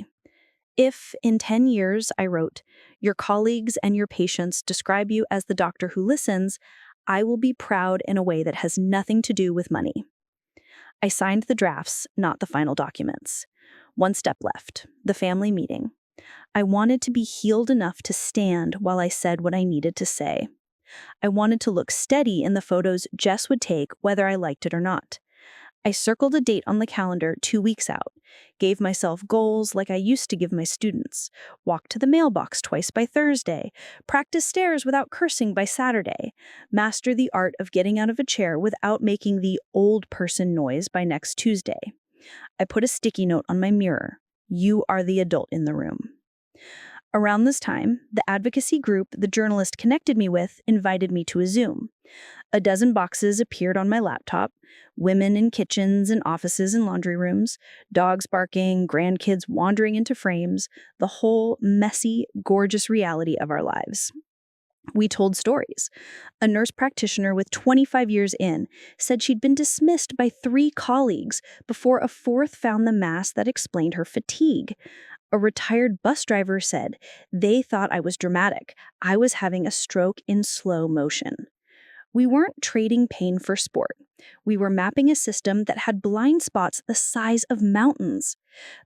If, in 10 years, I wrote, your colleagues and your patients describe you as the doctor who listens, I will be proud in a way that has nothing to do with money. I signed the drafts, not the final documents. One step left, the family meeting. I wanted to be healed enough to stand while I said what I needed to say. I wanted to look steady in the photos Jess would take whether I liked it or not. I circled a date on the calendar 2 weeks out, gave myself goals like I used to give my students, walk to the mailbox twice by Thursday, practice stairs without cursing by Saturday, master the art of getting out of a chair without making the old person noise by next Tuesday. I put a sticky note on my mirror. You are the adult in the room. Around this time, the advocacy group the journalist connected me with invited me to a Zoom. A dozen boxes appeared on my laptop, women in kitchens and offices and laundry rooms, dogs barking, grandkids wandering into frames, the whole messy, gorgeous reality of our lives. We told stories. A nurse practitioner with 25 years in said she'd been dismissed by 3 colleagues before a 4th found the mask that explained her fatigue. A retired bus driver said they thought I was dramatic. I was having a stroke in slow motion. We weren't trading pain for sport. We were mapping a system that had blind spots the size of mountains.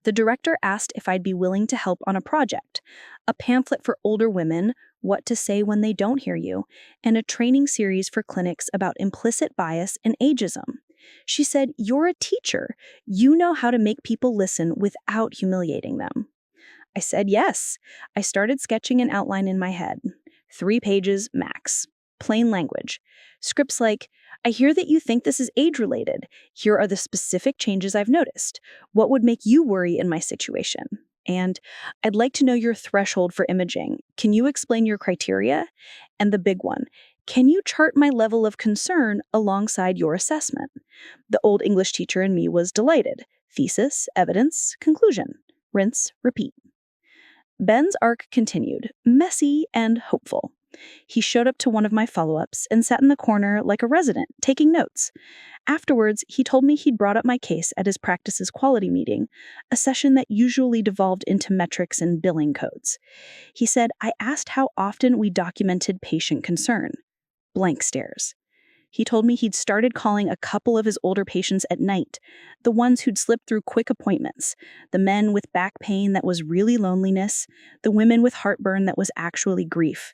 The director asked if I'd be willing to help on a project, a pamphlet for older women, what to say when they don't hear you, and a training series for clinics about implicit bias and ageism. She said, "You're a teacher. You know how to make people listen without humiliating them." I said yes. I started sketching an outline in my head. 3 pages max. Plain language. Scripts like, "I hear that you think this is age-related. Here are the specific changes I've noticed. What would make you worry in my situation? And I'd like to know your threshold for imaging. Can you explain your criteria?" And the big one, "Can you chart my level of concern alongside your assessment?" The old English teacher in me was delighted. Thesis, evidence, conclusion. Rinse, repeat. Ben's arc continued, messy and hopeful. He showed up to one of my follow-ups and sat in the corner like a resident, taking notes. Afterwards, he told me he'd brought up my case at his practice's quality meeting, a session that usually devolved into metrics and billing codes. He said, I asked how often we documented patient concern. Blank stares. He told me he'd started calling a couple of his older patients at night, the ones who'd slipped through quick appointments, the men with back pain that was really loneliness, the women with heartburn that was actually grief.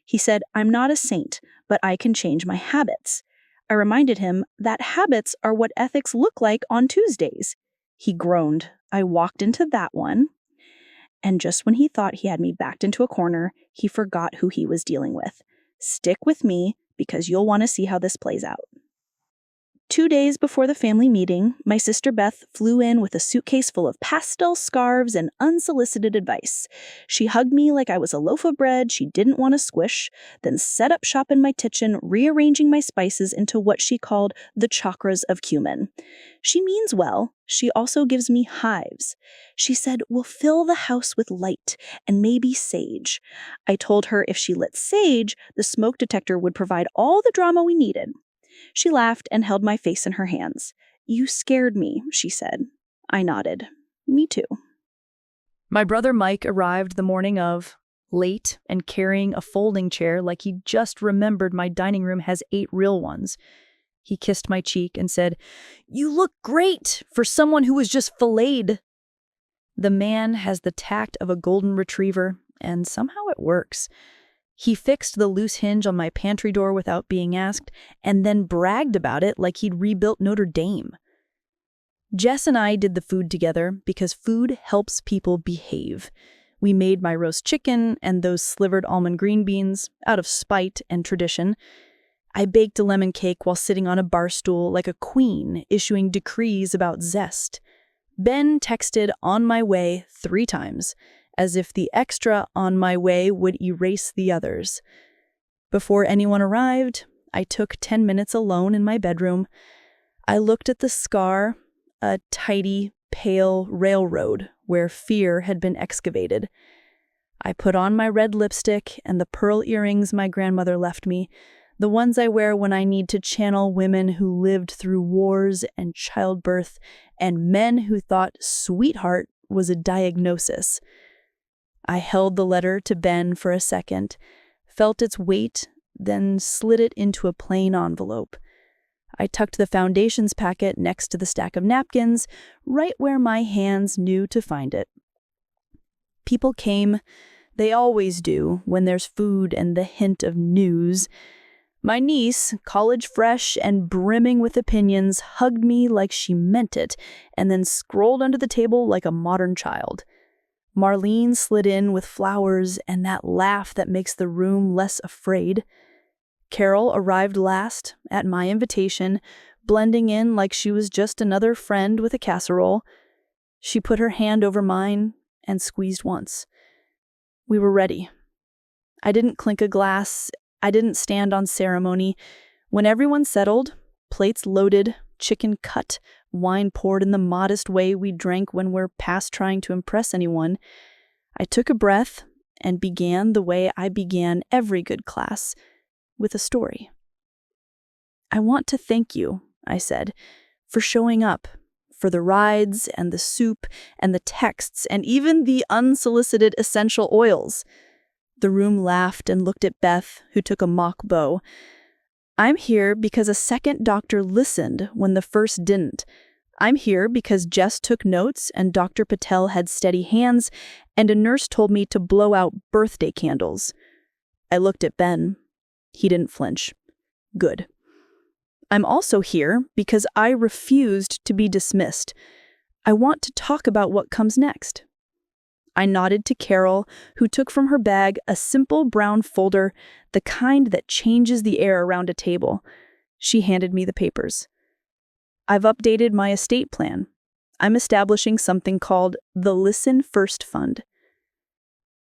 He said, I'm not a saint, but I can change my habits. I reminded him that habits are what ethics look like on Tuesdays. He groaned. I walked into that one. And just when he thought he had me backed into a corner, he forgot who he was dealing with. Stick with me, because you'll want to see how this plays out. 2 days before the family meeting, my sister Beth flew in with a suitcase full of pastel scarves and unsolicited advice. She hugged me like I was a loaf of bread she didn't want to squish, then set up shop in my kitchen, rearranging my spices into what she called the chakras of cumin. She means well. She also gives me hives. She said, we'll fill the house with light and maybe sage. I told her if she lit sage, the smoke detector would provide all the drama we needed. She laughed and held my face in her hands. You scared me, she said. I nodded. Me too. My brother Mike arrived the morning of, late and carrying a folding chair like he just remembered my dining room has 8 real ones. He kissed my cheek and said, You look great for someone who was just filleted. The man has the tact of a golden retriever, and somehow it works. He fixed the loose hinge on my pantry door without being asked, and then bragged about it like he'd rebuilt Notre Dame. Jess and I did the food together because food helps people behave. We made my roast chicken and those slivered almond green beans out of spite and tradition. I baked a lemon cake while sitting on a bar stool like a queen, issuing decrees about zest. Ben texted on my way 3 times, as if the extra on my way would erase the others. Before anyone arrived, I took 10 minutes alone in my bedroom. I looked at the scar, a tidy, pale railroad where fear had been excavated. I put on my red lipstick and the pearl earrings my grandmother left me, the ones I wear when I need to channel women who lived through wars and childbirth and men who thought sweetheart was a diagnosis. I held the letter to Ben for a second, felt its weight, then slid it into a plain envelope. I tucked the foundations packet next to the stack of napkins, right where my hands knew to find it. People came. They always do when there's food and the hint of news. My niece, college fresh and brimming with opinions, hugged me like she meant it, and then scrolled under the table like a modern child. Marlene slid in with flowers and that laugh that makes the room less afraid. Carol arrived last, at my invitation, blending in like she was just another friend with a casserole. She put her hand over mine and squeezed once. We were ready. I didn't clink a glass. I didn't stand on ceremony. When everyone settled, plates loaded, chicken cut, wine poured in the modest way we drank when we're past trying to impress anyone, I took a breath and began the way I began every good class, with a story. I want to thank you, I said, for showing up, for the rides and the soup and the texts and even the unsolicited essential oils. The room laughed and looked at Beth, who took a mock bow. I'm here because a second doctor listened when the first didn't. I'm here because Jess took notes and Dr. Patel had steady hands and a nurse told me to blow out birthday candles. I looked at Ben. He didn't flinch. Good. I'm also here because I refused to be dismissed. I want to talk about what comes next. I nodded to Carol, who took from her bag a simple brown folder, the kind that changes the air around a table. She handed me the papers. I've updated my estate plan. I'm establishing something called the Listen First Fund.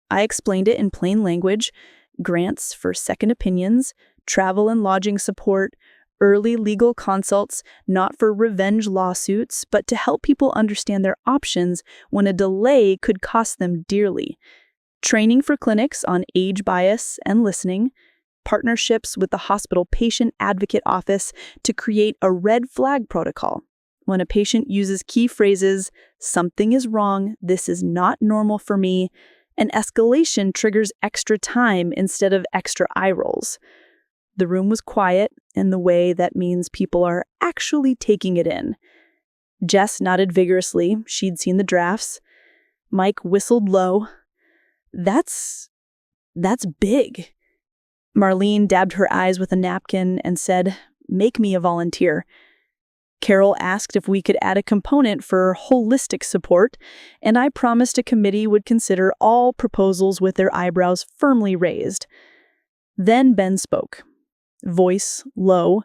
I explained it in plain language: grants for second opinions, travel and lodging support, early legal consults, not for revenge lawsuits, but to help people understand their options when a delay could cost them dearly. Training for clinics on age bias and listening, partnerships with the hospital patient advocate office to create a red flag protocol. When a patient uses key phrases, "something is wrong, this is not normal for me," an escalation triggers extra time instead of extra eye rolls. The room was quiet in the way that means people are actually taking it in. Jess nodded vigorously. She'd seen the drafts. Mike whistled low. That's big. Marlene dabbed her eyes with a napkin and said, "Make me a volunteer." Carol asked if we could add a component for holistic support, and I promised a committee would consider all proposals with their eyebrows firmly raised. Then Ben spoke. Voice low.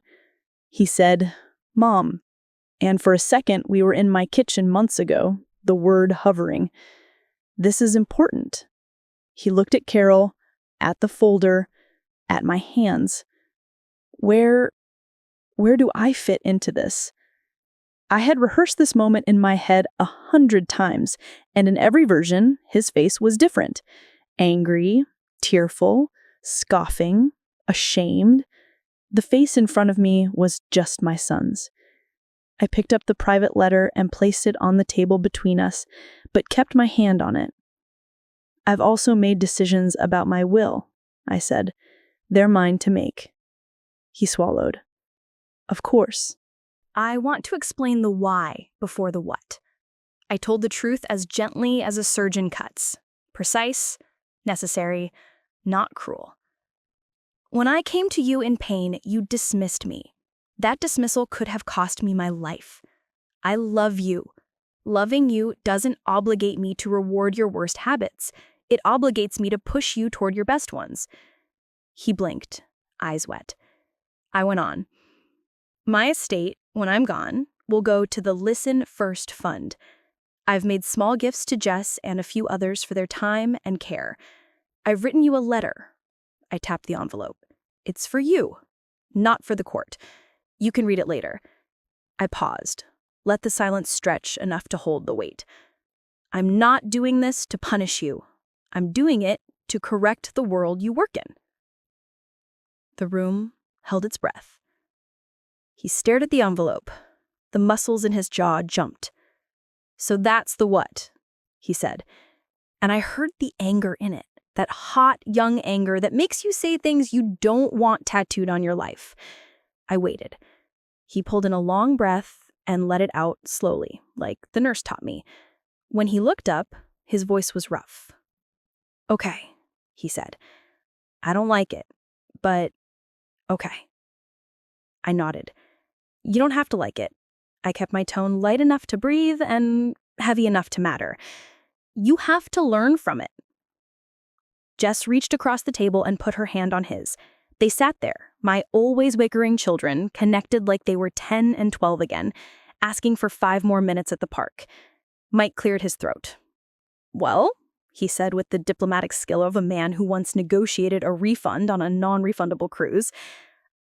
He said, "Mom." And for a second, we were in my kitchen months ago, the word hovering. "This is important." He looked at Carol, at the folder, at my hands. Where do I fit into this? I had rehearsed this moment in my head 100 times, and in every version, his face was different. Angry, tearful, scoffing, ashamed. The face in front of me was just my son's. I picked up the private letter and placed it on the table between us, but kept my hand on it. "I've also made decisions about my will," I said. "They're mine to make." He swallowed. "Of course." I want to explain the why before the what. I told the truth as gently as a surgeon cuts. Precise, necessary, not cruel. When I came to you in pain, you dismissed me. That dismissal could have cost me my life. I love you. Loving you doesn't obligate me to reward your worst habits. It obligates me to push you toward your best ones. He blinked, eyes wet. I went on. My estate, when I'm gone, will go to the Listen First Fund. I've made small gifts to Jess and a few others for their time and care. I've written you a letter. I tapped the envelope. It's for you, not for the court. You can read it later. I paused, let the silence stretch enough to hold the weight. I'm not doing this to punish you. I'm doing it to correct the world you work in. The room held its breath. He stared at the envelope. The muscles in his jaw jumped. "So that's the what," he said. And I heard the anger in it, that hot, young anger that makes you say things you don't want tattooed on your life. I waited. He pulled in a long breath and let it out slowly, like the nurse taught me. When he looked up, his voice was rough. "Okay," he said. "I don't like it, but okay." I nodded. "You don't have to like it." I kept my tone light enough to breathe and heavy enough to matter. "You have to learn from it." Jess reached across the table and put her hand on his. They sat there, my always bickering children, connected like they were 10 and 12 again, asking for 5 more minutes at the park. Mike cleared his throat. "Well," he said with the diplomatic skill of a man who once negotiated a refund on a non-refundable cruise,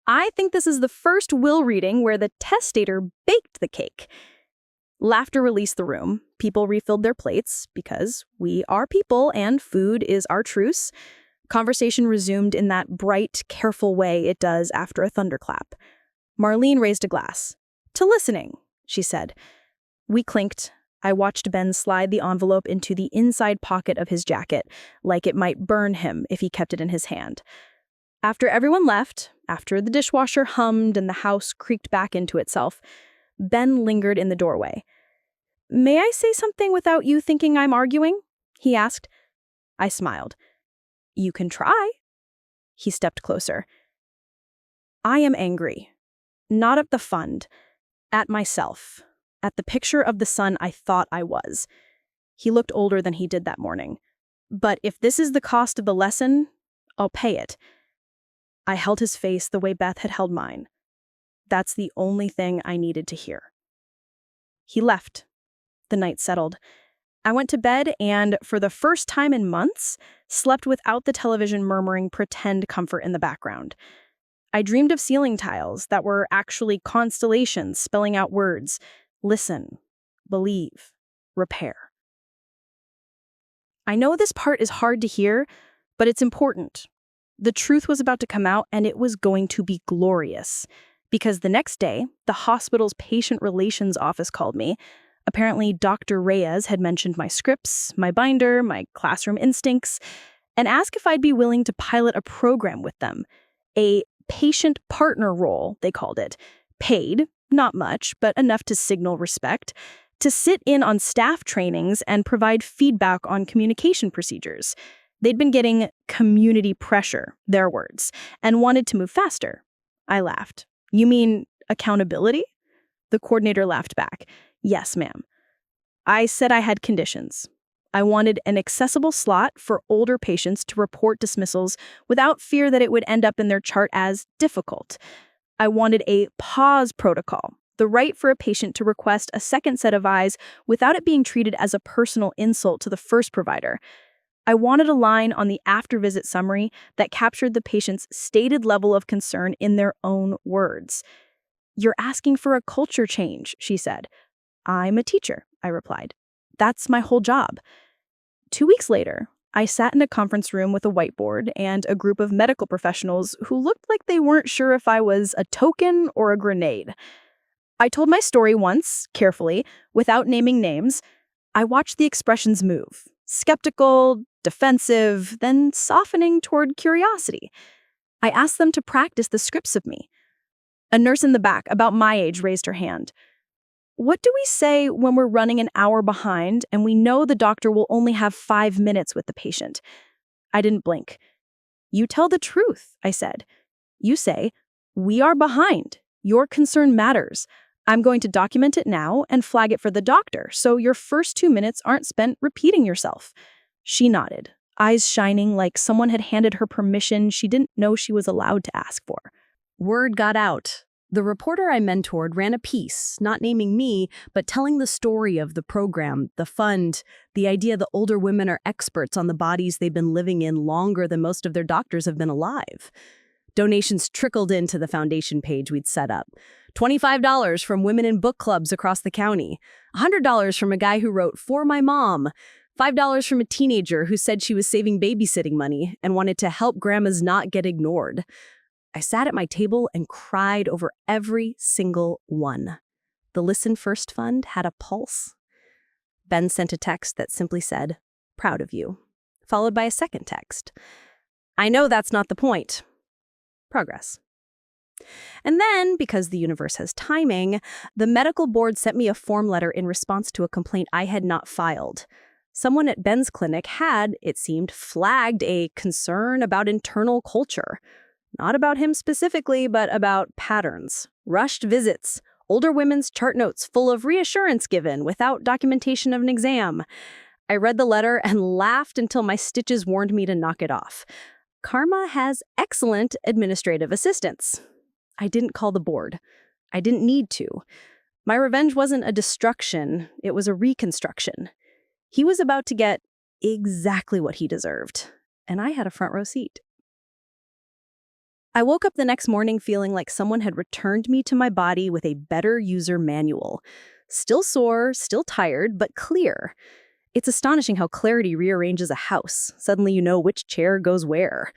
"I think this is the first will reading where the testator baked the cake." Laughter released the room. People refilled their plates, because we are people and food is our truce. Conversation resumed in that bright, careful way it does after a thunderclap. Marlene raised a glass. "To listening," she said. We clinked. I watched Ben slide the envelope into the inside pocket of his jacket, like it might burn him if he kept it in his hand. After everyone left, after the dishwasher hummed and the house creaked back into itself, Ben lingered in the doorway. "May I say something without you thinking I'm arguing?" he asked. I smiled. "You can try." He stepped closer. "I am angry. Not at the fund. At myself. At the picture of the son I thought I was." He looked older than he did that morning. "But if this is the cost of the lesson, I'll pay it." I held his face the way Beth had held mine. That's the only thing I needed to hear. He left. The night settled. I went to bed and, for the first time in months, slept without the television murmuring pretend comfort in the background. I dreamed of ceiling tiles that were actually constellations spelling out words: listen, believe, repair. I know this part is hard to hear, but it's important. The truth was about to come out, and it was going to be glorious. Because the next day, the hospital's patient relations office called me. Apparently, Dr. Reyes had mentioned my scripts, my binder, my classroom instincts, and asked if I'd be willing to pilot a program with them. A patient partner role, they called it. Paid, not much, but enough to signal respect, to sit in on staff trainings and provide feedback on communication procedures. They'd been getting community pressure, their words, and wanted to move faster. I laughed. "You mean accountability?" The coordinator laughed back. "Yes, ma'am." I said I had conditions. I wanted an accessible slot for older patients to report dismissals without fear that it would end up in their chart as difficult. I wanted a pause protocol, the right for a patient to request a second set of eyes without it being treated as a personal insult to the first provider. I wanted a line on the after-visit summary that captured the patient's stated level of concern in their own words. "You're asking for a culture change," she said. "I'm a teacher," I replied. "That's my whole job." 2 weeks later, I sat in a conference room with a whiteboard and a group of medical professionals who looked like they weren't sure if I was a token or a grenade. I told my story once, carefully, without naming names. I watched the expressions move. Skeptical, defensive, then softening toward curiosity. I asked them to practice the scripts of me. A nurse in the back, about my age, raised her hand. "What do we say when we're running an hour behind and we know the doctor will only have 5 minutes with the patient?" I didn't blink. "You tell the truth," I said. "You say, 'We are behind. Your concern matters. I'm going to document it now and flag it for the doctor, so your first 2 minutes aren't spent repeating yourself.'" She nodded, eyes shining like someone had handed her permission she didn't know she was allowed to ask for. Word got out. The reporter I mentored ran a piece, not naming me, but telling the story of the program, the fund, the idea that older women are experts on the bodies they've been living in longer than most of their doctors have been alive. Donations trickled into the foundation page we'd set up. $25 from women in book clubs across the county. $100 from a guy who wrote "For My Mom." $5 from a teenager who said she was saving babysitting money and wanted to help grandmas not get ignored. I sat at my table and cried over every single one. The Listen First Fund had a pulse. Ben sent a text that simply said, "Proud of you," followed by a second text. "I know that's not the point. Progress." And then, because the universe has timing, the medical board sent me a form letter in response to a complaint I had not filed. Someone at Ben's clinic had, it seemed, flagged a concern about internal culture. Not about him specifically, but about patterns, rushed visits, older women's chart notes full of reassurance given without documentation of an exam. I read the letter and laughed until my stitches warned me to knock it off. Karma has excellent administrative assistants. I didn't call the board. I didn't need to. My revenge wasn't a destruction, it was a reconstruction. He was about to get exactly what he deserved, and I had a front row seat. I woke up the next morning feeling like someone had returned me to my body with a better user manual. Still sore, still tired, but clear. It's astonishing how clarity rearranges a house. Suddenly you know which chair goes where.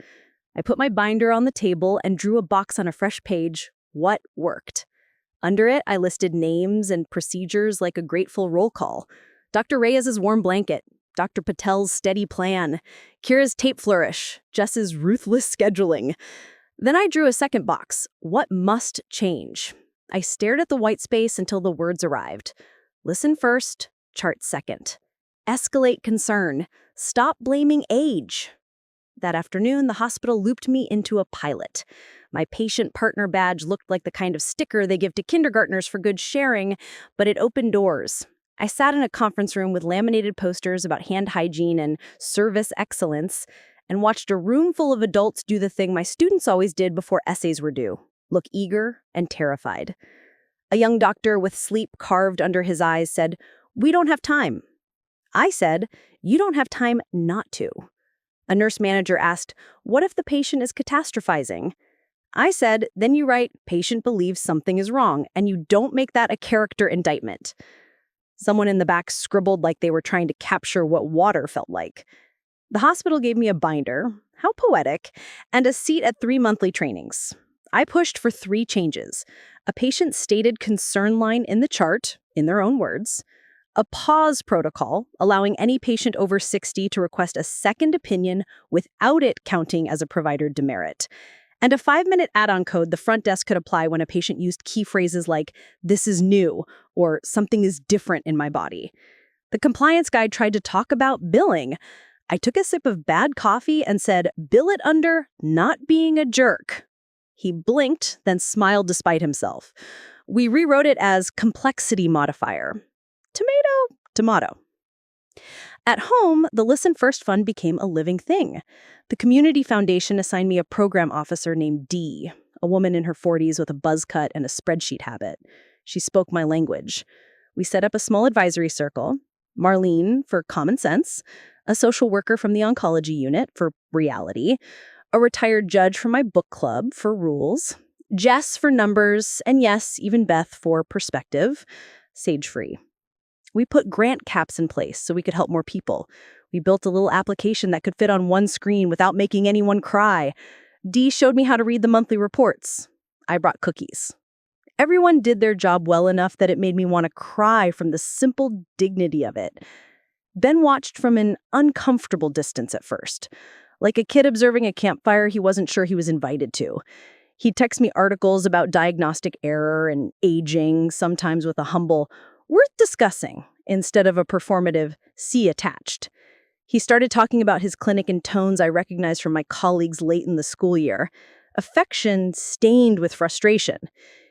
I put my binder on the table and drew a box on a fresh page. What worked? Under it, I listed names and procedures like a grateful roll call. Dr. Reyes's warm blanket, Dr. Patel's steady plan, Kira's tape flourish, Jess's ruthless scheduling. Then I drew a second box, what must change? I stared at the white space until the words arrived. Listen first, chart second. Escalate concern. Stop blaming age. That afternoon, the hospital looped me into a pilot. My patient partner badge looked like the kind of sticker they give to kindergartners for good sharing, but it opened doors. I sat in a conference room with laminated posters about hand hygiene and service excellence and watched a room full of adults do the thing my students always did before essays were due, look eager and terrified. A young doctor with sleep carved under his eyes said, "We don't have time." I said, "You don't have time not to." A nurse manager asked, "What if the patient is catastrophizing?" I said, "Then you write, 'Patient believes something is wrong,' and you don't make that a character indictment." Someone in the back scribbled like they were trying to capture what water felt like. The hospital gave me a binder, how poetic, and a seat at 3 monthly trainings. I pushed for 3 changes. A patient stated concern line in the chart, in their own words. A pause protocol, allowing any patient over 60 to request a second opinion without it counting as a provider demerit. And a 5-minute add-on code the front desk could apply when a patient used key phrases like, "This is new," or "Something is different in my body." The compliance guide tried to talk about billing. I took a sip of bad coffee and said, "Bill it under not being a jerk." He blinked, then smiled despite himself. We rewrote it as complexity modifier. Tomato, tomato. At home, the Listen First Fund became a living thing. The Community Foundation assigned me a program officer named Dee, a woman in her 40s with a buzz cut and a spreadsheet habit. She spoke my language. We set up a small advisory circle, Marlene for common sense, a social worker from the oncology unit for reality, a retired judge from my book club for rules, Jess for numbers, and yes, even Beth for perspective, sage-free. We put grant caps in place so we could help more people. We built a little application that could fit on one screen without making anyone cry. Dee showed me how to read the monthly reports. I brought cookies. Everyone did their job well enough that it made me want to cry from the simple dignity of it. Ben watched from an uncomfortable distance at first. Like a kid observing a campfire he wasn't sure he was invited to. He'd text me articles about diagnostic error and aging, sometimes with a humble, "worth discussing," instead of a performative, "see attached." He started talking about his clinic in tones I recognized from my colleagues late in the school year. Affection stained with frustration.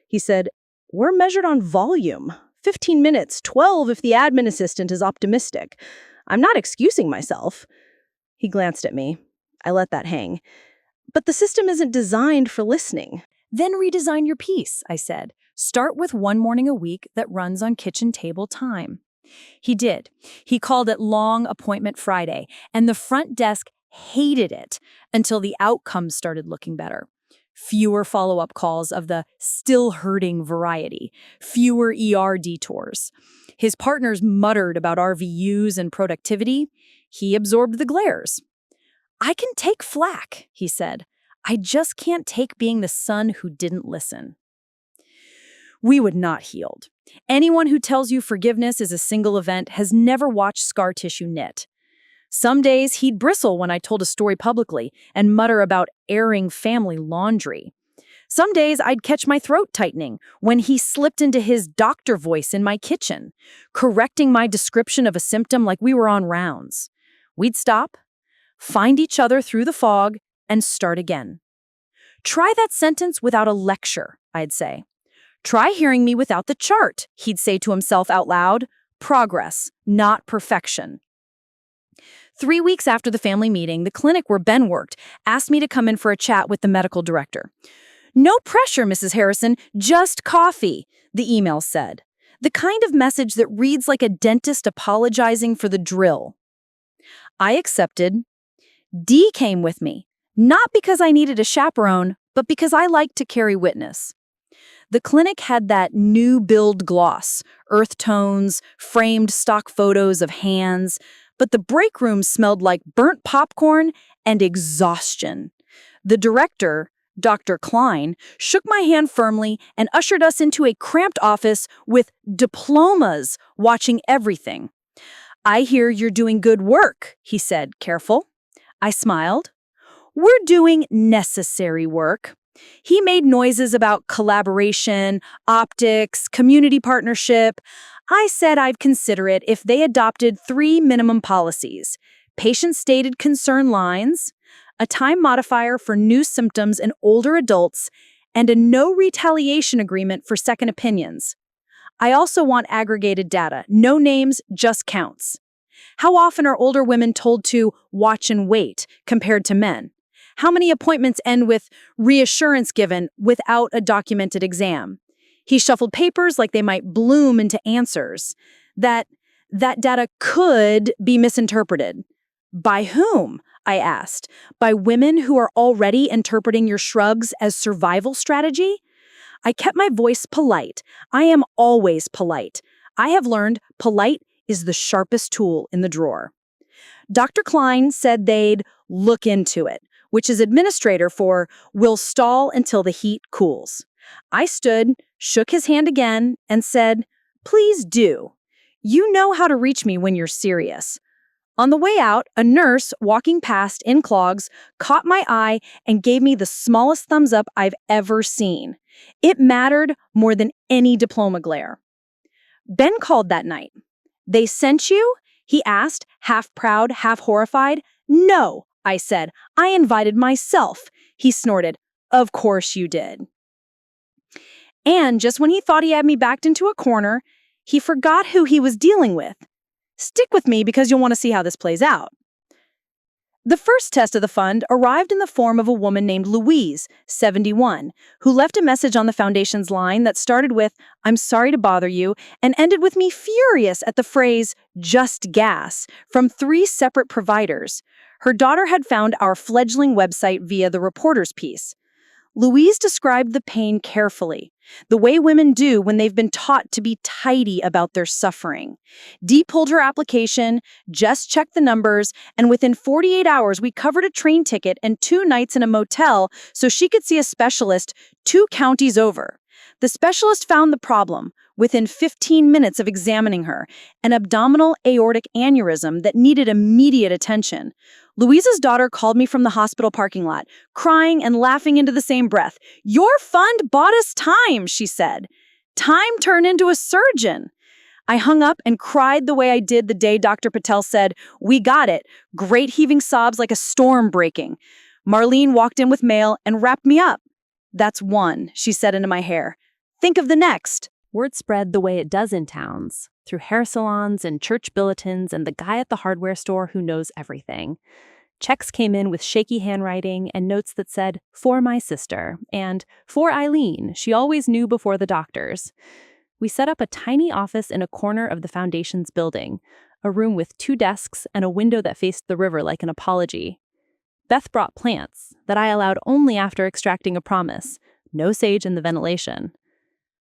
He said, "We're measured on volume. 15 minutes, 12 if the admin assistant is optimistic. I'm not excusing myself." He glanced at me. I let that hang. "But the system isn't designed for listening." Then redesign your piece, I said. Start with 1 morning a week that runs on kitchen table time. He did. He called it Long Appointment Friday, and the front desk hated it until the outcomes started looking better. Fewer follow-up calls of the still hurting variety, fewer ER detours. His partners muttered about RVUs and productivity. He absorbed the glares. "I can take flack," he said. "I just can't take being the son who didn't listen." We would not healed. Anyone who tells you forgiveness is a single event has never watched scar tissue knit. Some days he'd bristle when I told a story publicly and mutter about airing family laundry. Some days I'd catch my throat tightening when he slipped into his doctor voice in my kitchen, correcting my description of a symptom like we were on rounds. We'd stop, find each other through the fog, and start again. "Try that sentence without a lecture," I'd say. "Try hearing me without the chart," he'd say to himself out loud. "Progress, not perfection." 3 weeks after the family meeting, the clinic where Ben worked asked me to come in for a chat with the medical director. "No pressure, Mrs. Harrison, just coffee," the email said. The kind of message that reads like a dentist apologizing for the drill. I accepted. Dee came with me, not because I needed a chaperone, but because I liked to carry witness. The clinic had that new build gloss, earth tones, framed stock photos of hands, but the break room smelled like burnt popcorn and exhaustion. The director, Dr. Klein shook my hand firmly and ushered us into a cramped office with diplomas watching everything. "I hear you're doing good work," he said, careful. I smiled. "We're doing necessary work." He made noises about collaboration, optics, community partnership. I said I'd consider it if they adopted 3 minimum policies: patient-stated concern lines, a time modifier for new symptoms in older adults, and a no retaliation agreement for second opinions. I also want aggregated data, no names, just counts. How often are older women told to watch and wait compared to men? How many appointments end with reassurance given without a documented exam? He shuffled papers like they might bloom into answers. That data could be misinterpreted. By whom? I asked. By women who are already interpreting your shrugs as survival strategy? I kept my voice polite. I am always polite. I have learned polite is the sharpest tool in the drawer. Dr. Klein said they'd look into it, which is administrator for "will stall until the heat cools." I stood, shook his hand again, and said, "Please do. You know how to reach me when you're serious." On the way out, a nurse walking past in clogs caught my eye and gave me the smallest thumbs up I've ever seen. It mattered more than any diploma glare. Ben called that night. "They sent you?" he asked, half proud, half horrified. "No," I said. "I invited myself." He snorted. "Of course you did." And just when he thought he had me backed into a corner, he forgot who he was dealing with. Stick with me because you'll want to see how this plays out. The first test of the fund arrived in the form of a woman named Louise, 71, who left a message on the foundation's line that started with, "I'm sorry to bother you," and ended with me furious at the phrase, "just gas," from 3 separate providers. Her daughter had found our fledgling website via the reporter's piece. Louise described the pain carefully, the way women do when they've been taught to be tidy about their suffering. Dee pulled her application, Jess checked the numbers, and within 48 hours, we covered a train ticket and 2 nights in a motel so she could see a specialist 2 counties over. The specialist found the problem within 15 minutes of examining her, an abdominal aortic aneurysm that needed immediate attention. Louise's daughter called me from the hospital parking lot, crying and laughing into the same breath. "Your fund bought us time," she said. "Time turned into a surgeon." I hung up and cried the way I did the day Dr. Patel said, "We got it." Great heaving sobs like a storm breaking. Marlene walked in with mail and wrapped me up. "That's one," she said into my hair. "Think of the next." Word spread the way it does in towns, through hair salons and church bulletins and the guy at the hardware store who knows everything. Checks came in with shaky handwriting and notes that said, "For my sister," and "For Eileen, she always knew before the doctors." We set up a tiny office in a corner of the foundation's building, a room with 2 desks and a window that faced the river like an apology. Beth brought plants that I allowed only after extracting a promise, no sage in the ventilation.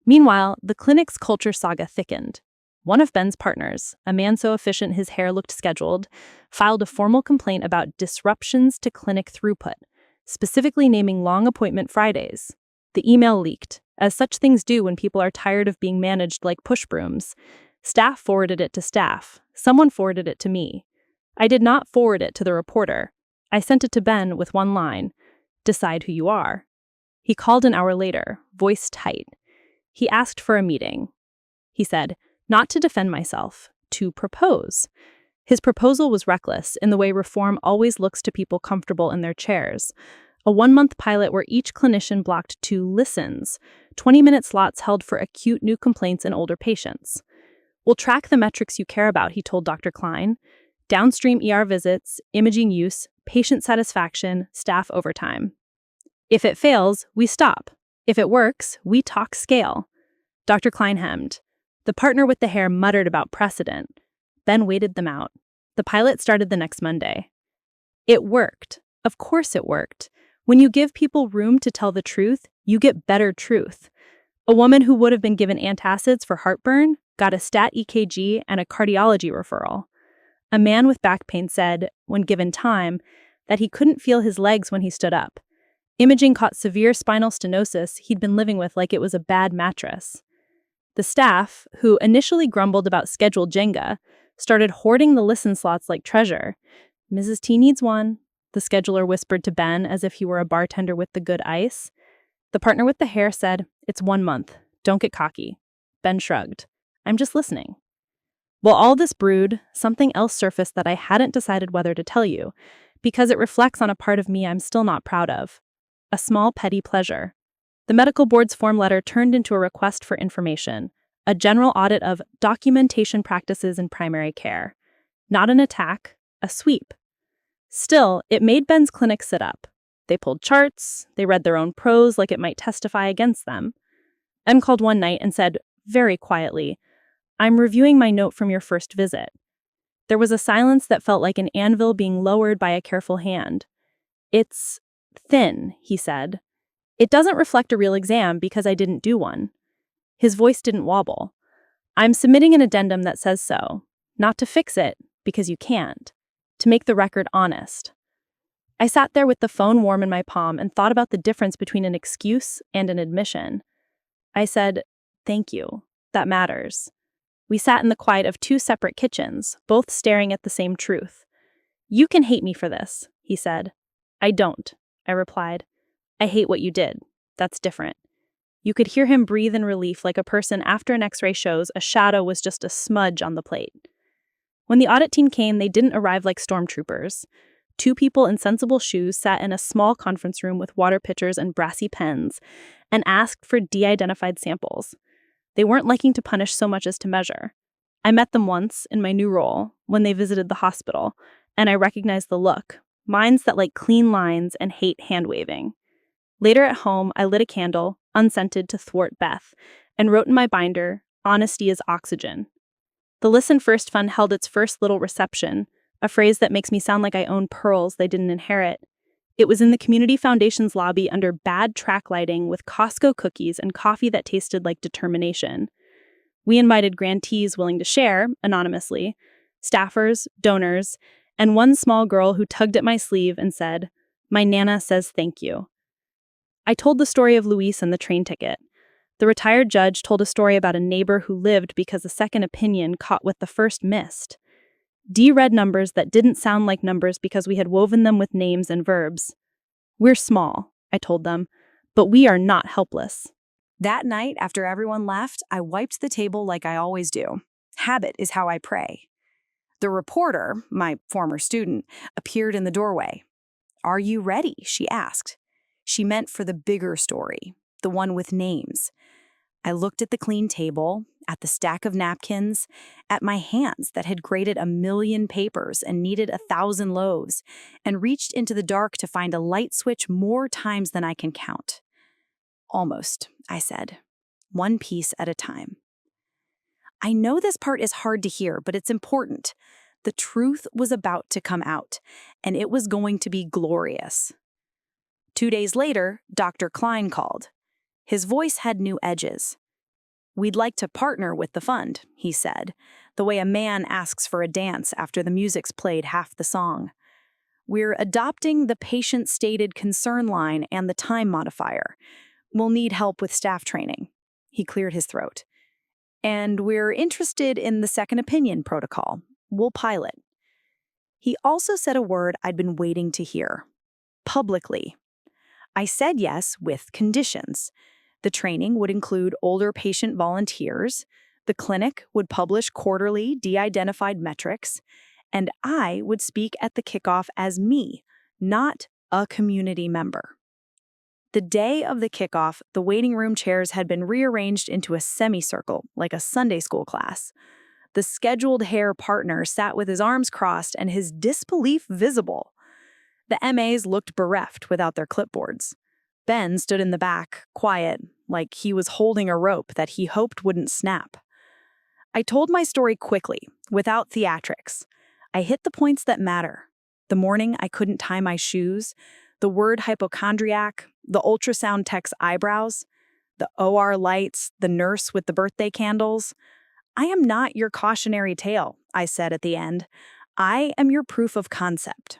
Meanwhile, the clinic's culture saga thickened. One of Ben's partners, a man so efficient his hair looked scheduled, filed a formal complaint about disruptions to clinic throughput, specifically naming long appointment Fridays. The email leaked, as such things do when people are tired of being managed like push brooms. Staff forwarded it to staff. Someone forwarded it to me. I did not forward it to the reporter. I sent it to Ben with one line, "Decide who you are." He called an hour later, voice tight. He asked for a meeting. He said, not to defend myself, to propose. His proposal was reckless in the way reform always looks to people comfortable in their chairs. A 1-month pilot where each clinician blocked 2 listens, 20-minute slots held for acute new complaints in older patients. "We'll track the metrics you care about," he told Dr. Klein. "Downstream ER visits, imaging use, patient satisfaction, staff overtime. If it fails, we stop. If it works, we talk scale." Dr. Klein hemmed. The partner with the hair muttered about precedent. Ben waited them out. The pilot started the next Monday. It worked. Of course it worked. When you give people room to tell the truth, you get better truth. A woman who would have been given antacids for heartburn got a stat EKG and a cardiology referral. A man with back pain said, when given time, that he couldn't feel his legs when he stood up. Imaging caught severe spinal stenosis he'd been living with like it was a bad mattress. The staff, who initially grumbled about scheduled Jenga, started hoarding the listen slots like treasure. "Mrs. T needs one," the scheduler whispered to Ben as if he were a bartender with the good ice. The partner with the hair said, "It's 1 month. Don't get cocky." Ben shrugged. "I'm just listening." While all this brewed, something else surfaced that I hadn't decided whether to tell you, because it reflects on a part of me I'm still not proud of. A small petty pleasure. The medical board's form letter turned into a request for information, a general audit of documentation practices in primary care. Not an attack, a sweep. Still, it made Ben's clinic sit up. They pulled charts, they read their own prose like it might testify against them. M called one night and said, very quietly, "I'm reviewing my note from your first visit." There was a silence that felt like an anvil being lowered by a careful hand. "It's thin," he said. "It doesn't reflect a real exam because I didn't do one." His voice didn't wobble. "I'm submitting an addendum that says so. Not to fix it, because you can't. To make the record honest." I sat there with the phone warm in my palm and thought about the difference between an excuse and an admission. I said, "Thank you. That matters." We sat in the quiet of 2 separate kitchens, both staring at the same truth. "You can hate me for this," he said. "I don't," I replied. "I hate what you did. That's different." You could hear him breathe in relief like a person after an X-ray shows a shadow was just a smudge on the plate. When the audit team came, they didn't arrive like stormtroopers. 2 people in sensible shoes sat in a small conference room with water pitchers and brassy pens and asked for de-identified samples. They weren't liking to punish so much as to measure. I met them once, in my new role, when they visited the hospital, and I recognized the look, minds that like clean lines and hate hand-waving. Later at home, I lit a candle, unscented to thwart Beth, and wrote in my binder, "Honesty is oxygen." The Listen First Fund held its first little reception, a phrase that makes me sound like I own pearls they didn't inherit. It was in the Community Foundation's lobby under bad track lighting with Costco cookies and coffee that tasted like determination. We invited grantees willing to share, anonymously, staffers, donors, and one small girl who tugged at my sleeve and said, "My Nana says thank you." I told the story of Luis and the train ticket. The retired judge told a story about a neighbor who lived because a second opinion caught what the first missed. Dee read numbers that didn't sound like numbers because we had woven them with names and verbs. "We're small," I told them, "but we are not helpless." That night, after everyone left, I wiped the table like I always do. Habit is how I pray. The reporter, my former student, appeared in the doorway. "Are you ready?" she asked. She meant for the bigger story, the one with names. I looked at the clean table, at the stack of napkins, at my hands that had graded 1,000,000 papers and needed 1,000 loaves, and reached into the dark to find a light switch more times than I can count. "Almost," I said, "one piece at a time." I know this part is hard to hear, but it's important. The truth was about to come out, and it was going to be glorious. 2 days later, Dr. Klein called. His voice had new edges. "We'd like to partner with the fund," he said, the way a man asks for a dance after the music's played half the song. "We're adopting the patient-stated concern line and the time modifier. We'll need help with staff training." He cleared his throat. "And we're interested in the second opinion protocol. We'll pilot." He also said a word I'd been waiting to hear. Publicly. I said yes with conditions. The training would include older patient volunteers, the clinic would publish quarterly de-identified metrics, and I would speak at the kickoff as me, not a community member. The day of the kickoff, the waiting room chairs had been rearranged into a semicircle, like a Sunday school class. The scheduled hair partner sat with his arms crossed and his disbelief visible. The MAs looked bereft without their clipboards. Ben stood in the back, quiet, like he was holding a rope that he hoped wouldn't snap. I told my story quickly, without theatrics. I hit the points that matter. The morning I couldn't tie my shoes, the word hypochondriac, the ultrasound tech's eyebrows, the OR lights, the nurse with the birthday candles. "I am not your cautionary tale," I said at the end. "I am your proof of concept."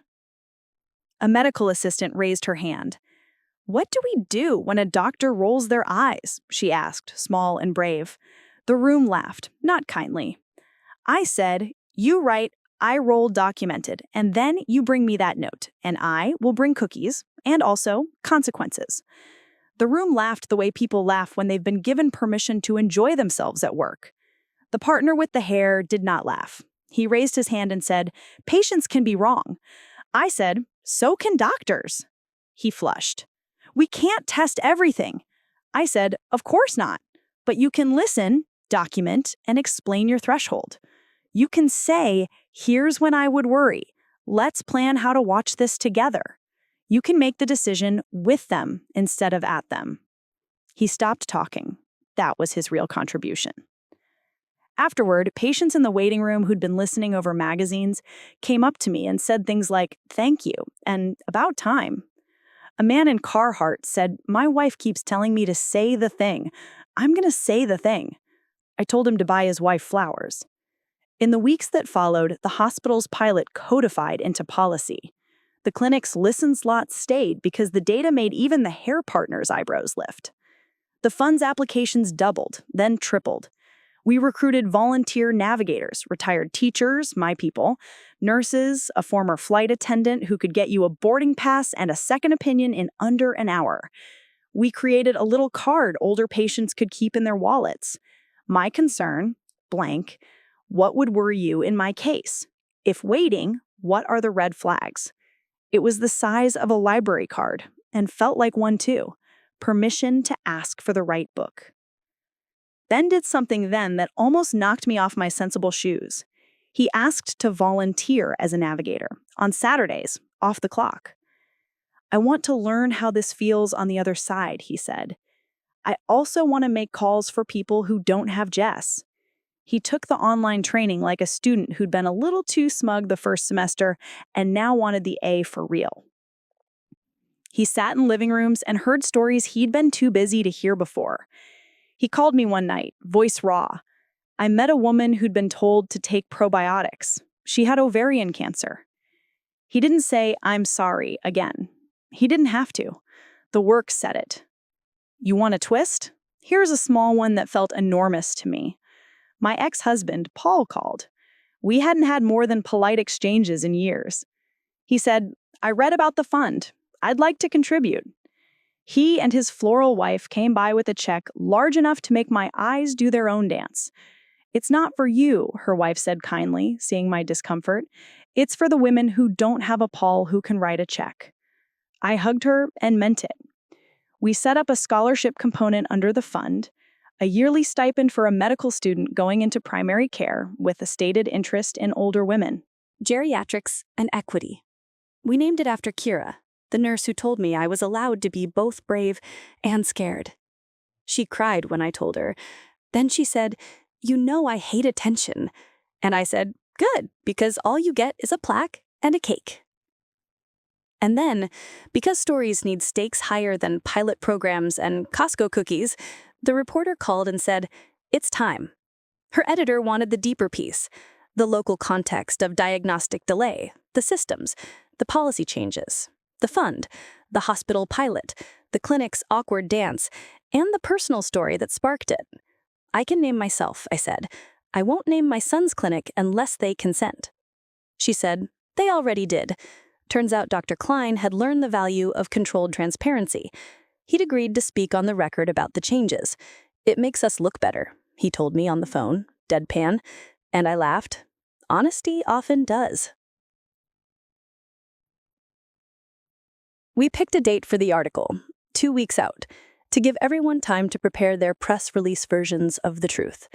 A medical assistant raised her hand. "What do we do when a doctor rolls their eyes?" she asked, small and brave. The room laughed, not kindly. I said, "You write, I roll documented, and then you bring me that note, and I will bring cookies, and also consequences." The room laughed the way people laugh when they've been given permission to enjoy themselves at work. The partner with the hair did not laugh. He raised his hand and said, "Patients can be wrong." I said, "So can doctors." He flushed. "We can't test everything." I said, "Of course not. But you can listen, document, and explain your threshold. You can say, 'Here's when I would worry. Let's plan how to watch this together.' You can make the decision with them instead of at them." He stopped talking. That was his real contribution. Afterward, patients in the waiting room who'd been listening over magazines came up to me and said things like, "Thank you," and "About time." A man in Carhartt said, "My wife keeps telling me to say the thing. I'm going to say the thing." I told him to buy his wife flowers. In the weeks that followed, the hospital's pilot codified into policy. The clinic's listen slot stayed because the data made even the hair partner's eyebrows lift. The fund's applications doubled, then tripled. We recruited volunteer navigators, retired teachers, my people, nurses, a former flight attendant who could get you a boarding pass and a second opinion in under an hour. We created a little card older patients could keep in their wallets. My concern, blank, what would worry you in my case? If waiting, what are the red flags? It was the size of a library card, and felt like one too. Permission to ask for the right book. Ben did something then that almost knocked me off my sensible shoes. He asked to volunteer as a navigator, on Saturdays, off the clock. "I want to learn how this feels on the other side," he said. "I also want to make calls for people who don't have Jess." He took the online training like a student who'd been a little too smug the first semester and now wanted the A for real. He sat in living rooms and heard stories he'd been too busy to hear before. He called me one night, voice raw. I met a woman who'd been told to take probiotics. She had ovarian cancer. He didn't say, "I'm sorry," again. He didn't have to. The work said it. You want a twist? Here's a small one that felt enormous to me. My ex-husband, Paul, called. We hadn't had more than polite exchanges in years. He said, "I read about the fund. I'd like to contribute." He and his floral wife came by with a check large enough to make my eyes do their own dance. "It's not for you," her wife said kindly, seeing my discomfort. "It's for the women who don't have a Paul who can write a check." I hugged her and meant it. We set up a scholarship component under the fund, a yearly stipend for a medical student going into primary care with a stated interest in older women. Geriatrics and equity. We named it after Kira, the nurse who told me I was allowed to be both brave and scared. She cried when I told her. Then she said, "You know I hate attention." And I said, "Good, because all you get is a plaque and a cake." And then, because stories need stakes higher than pilot programs and Costco cookies, the reporter called and said, "It's time." Her editor wanted the deeper piece, the local context of diagnostic delay, the systems, the policy changes, the fund, the hospital pilot, the clinic's awkward dance, and the personal story that sparked it. "I can name myself," I said. "I won't name my son's clinic unless they consent." She said, "They already did." Turns out Dr. Klein had learned the value of controlled transparency. He'd agreed to speak on the record about the changes. "It makes us look better," he told me on the phone, deadpan, and I laughed. Honesty often does. We picked a date for the article, 2 weeks out, to give everyone time to prepare their press release versions of the truth.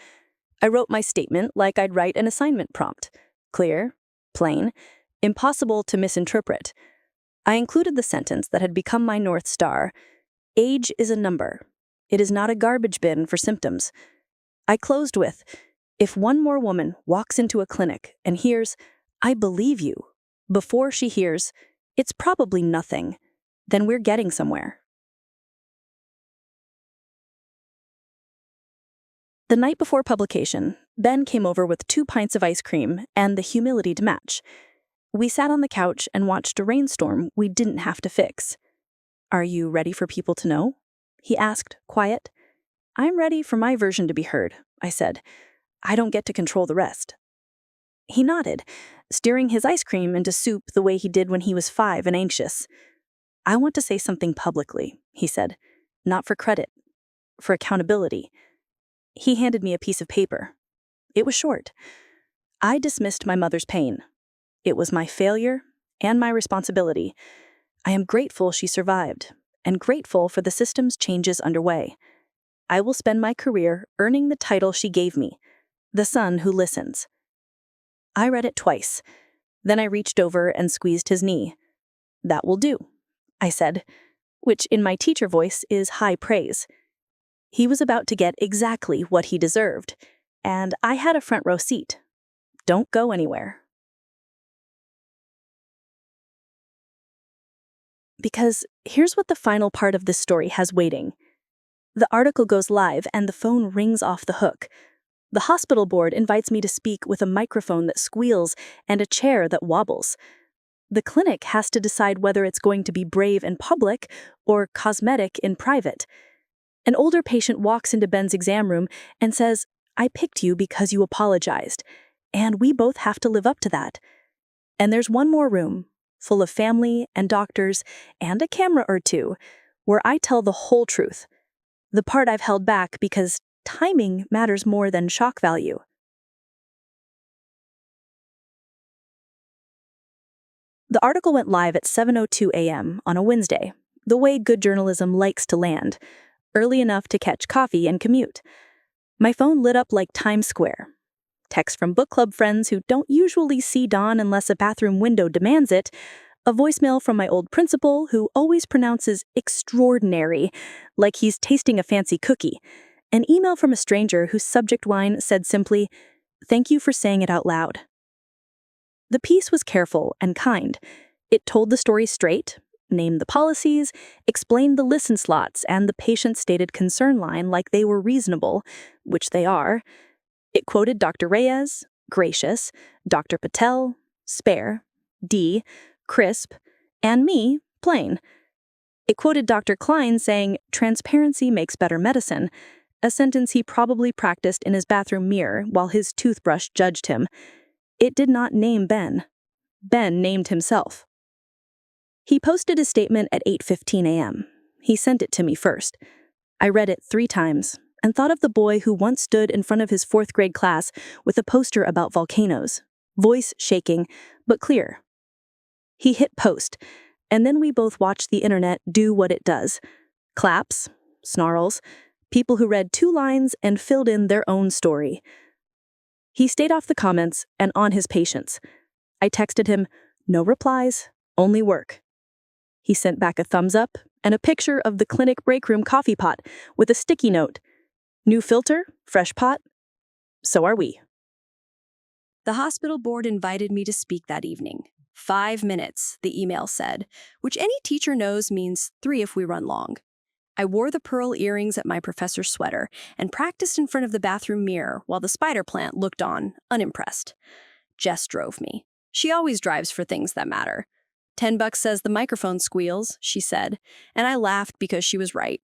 I wrote my statement like I'd write an assignment prompt. Clear, plain, impossible to misinterpret. I included the sentence that had become my North Star. Age is a number. It is not a garbage bin for symptoms. I closed with, if one more woman walks into a clinic and hears, "I believe you," before she hears, "It's probably nothing," then we're getting somewhere. The night before publication, Ben came over with 2 pints of ice cream and the humility to match. We sat on the couch and watched a rainstorm we didn't have to fix. Are you ready for people to know? He asked, quiet. I'm ready for my version to be heard, I said. I don't get to control the rest. He nodded, stirring his ice cream into soup the way he did when he was 5 and anxious. I want to say something publicly, he said. Not for credit, for accountability. He handed me a piece of paper. It was short. I dismissed my mother's pain. It was my failure and my responsibility. I am grateful she survived, and grateful for the system's changes underway. I will spend my career earning the title she gave me, the son who listens. I read it twice. Then I reached over and squeezed his knee. That will do, I said, which in my teacher voice is high praise. He was about to get exactly what he deserved, and I had a front row seat. Don't go anywhere. Because here's what the final part of this story has waiting. The article goes live and the phone rings off the hook. The hospital board invites me to speak with a microphone that squeals and a chair that wobbles. The clinic has to decide whether it's going to be brave in public or cosmetic in private. An older patient walks into Ben's exam room and says, I picked you because you apologized, and we both have to live up to that. And there's one more room, full of family and doctors and a camera or two, where I tell the whole truth. The part I've held back because timing matters more than shock value. The article went live at 7:02 a.m. on a Wednesday, the way good journalism likes to land, early enough to catch coffee and commute. My phone lit up like Times Square. Texts from book club friends who don't usually see dawn unless a bathroom window demands it, a voicemail from my old principal who always pronounces extraordinary, like he's tasting a fancy cookie, an email from a stranger whose subject line said simply, "Thank you for saying it out loud." The piece was careful and kind. It told the story straight, named the policies, explained the listen slots and the patient stated concern line like they were reasonable, which they are. It quoted Dr. Reyes, gracious, Dr. Patel, spare, D, crisp, and me, plain. It quoted Dr. Klein saying, transparency makes better medicine, a sentence he probably practiced in his bathroom mirror while his toothbrush judged him. It did not name Ben. Ben named himself. He posted his statement at 8:15 a.m. He sent it to me first. I read it 3 times and thought of the boy who once stood in front of his 4th grade class with a poster about volcanoes, voice shaking, but clear. He hit post, and then we both watched the internet do what it does. Claps, snarls, people who read 2 lines and filled in their own story. He stayed off the comments and on his patience. I texted him, no replies, only work. He sent back a thumbs up and a picture of the clinic break room coffee pot with a sticky note. New filter, fresh pot. So are we. The hospital board invited me to speak that evening. 5 minutes, the email said, which any teacher knows means 3 if we run long. I wore the pearl earrings at my professor's sweater and practiced in front of the bathroom mirror while the spider plant looked on, unimpressed. Jess drove me. She always drives for things that matter. $10 says the microphone squeals, she said, and I laughed because she was right.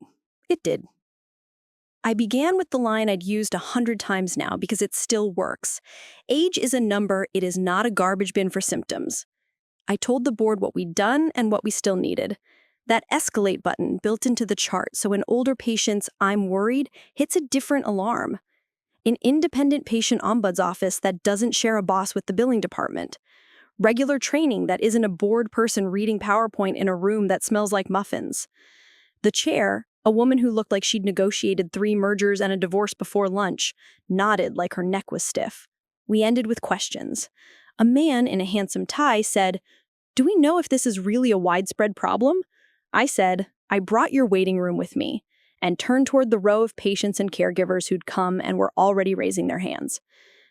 It did. I began with the line I'd used 100 times now because it still works. Age is a number, it is not a garbage bin for symptoms. I told the board what we'd done and what we still needed. That escalate button built into the chart so an older patient's "I'm worried" hits a different alarm. An independent patient ombuds office that doesn't share a boss with the billing department. Regular training that isn't a bored person reading PowerPoint in a room that smells like muffins. The chair, a woman who looked like she'd negotiated 3 mergers and a divorce before lunch, nodded like her neck was stiff. We ended with questions. A man in a handsome tie said, "Do we know if this is really a widespread problem?" I said, "I brought your waiting room with me," and turned toward the row of patients and caregivers who'd come and were already raising their hands.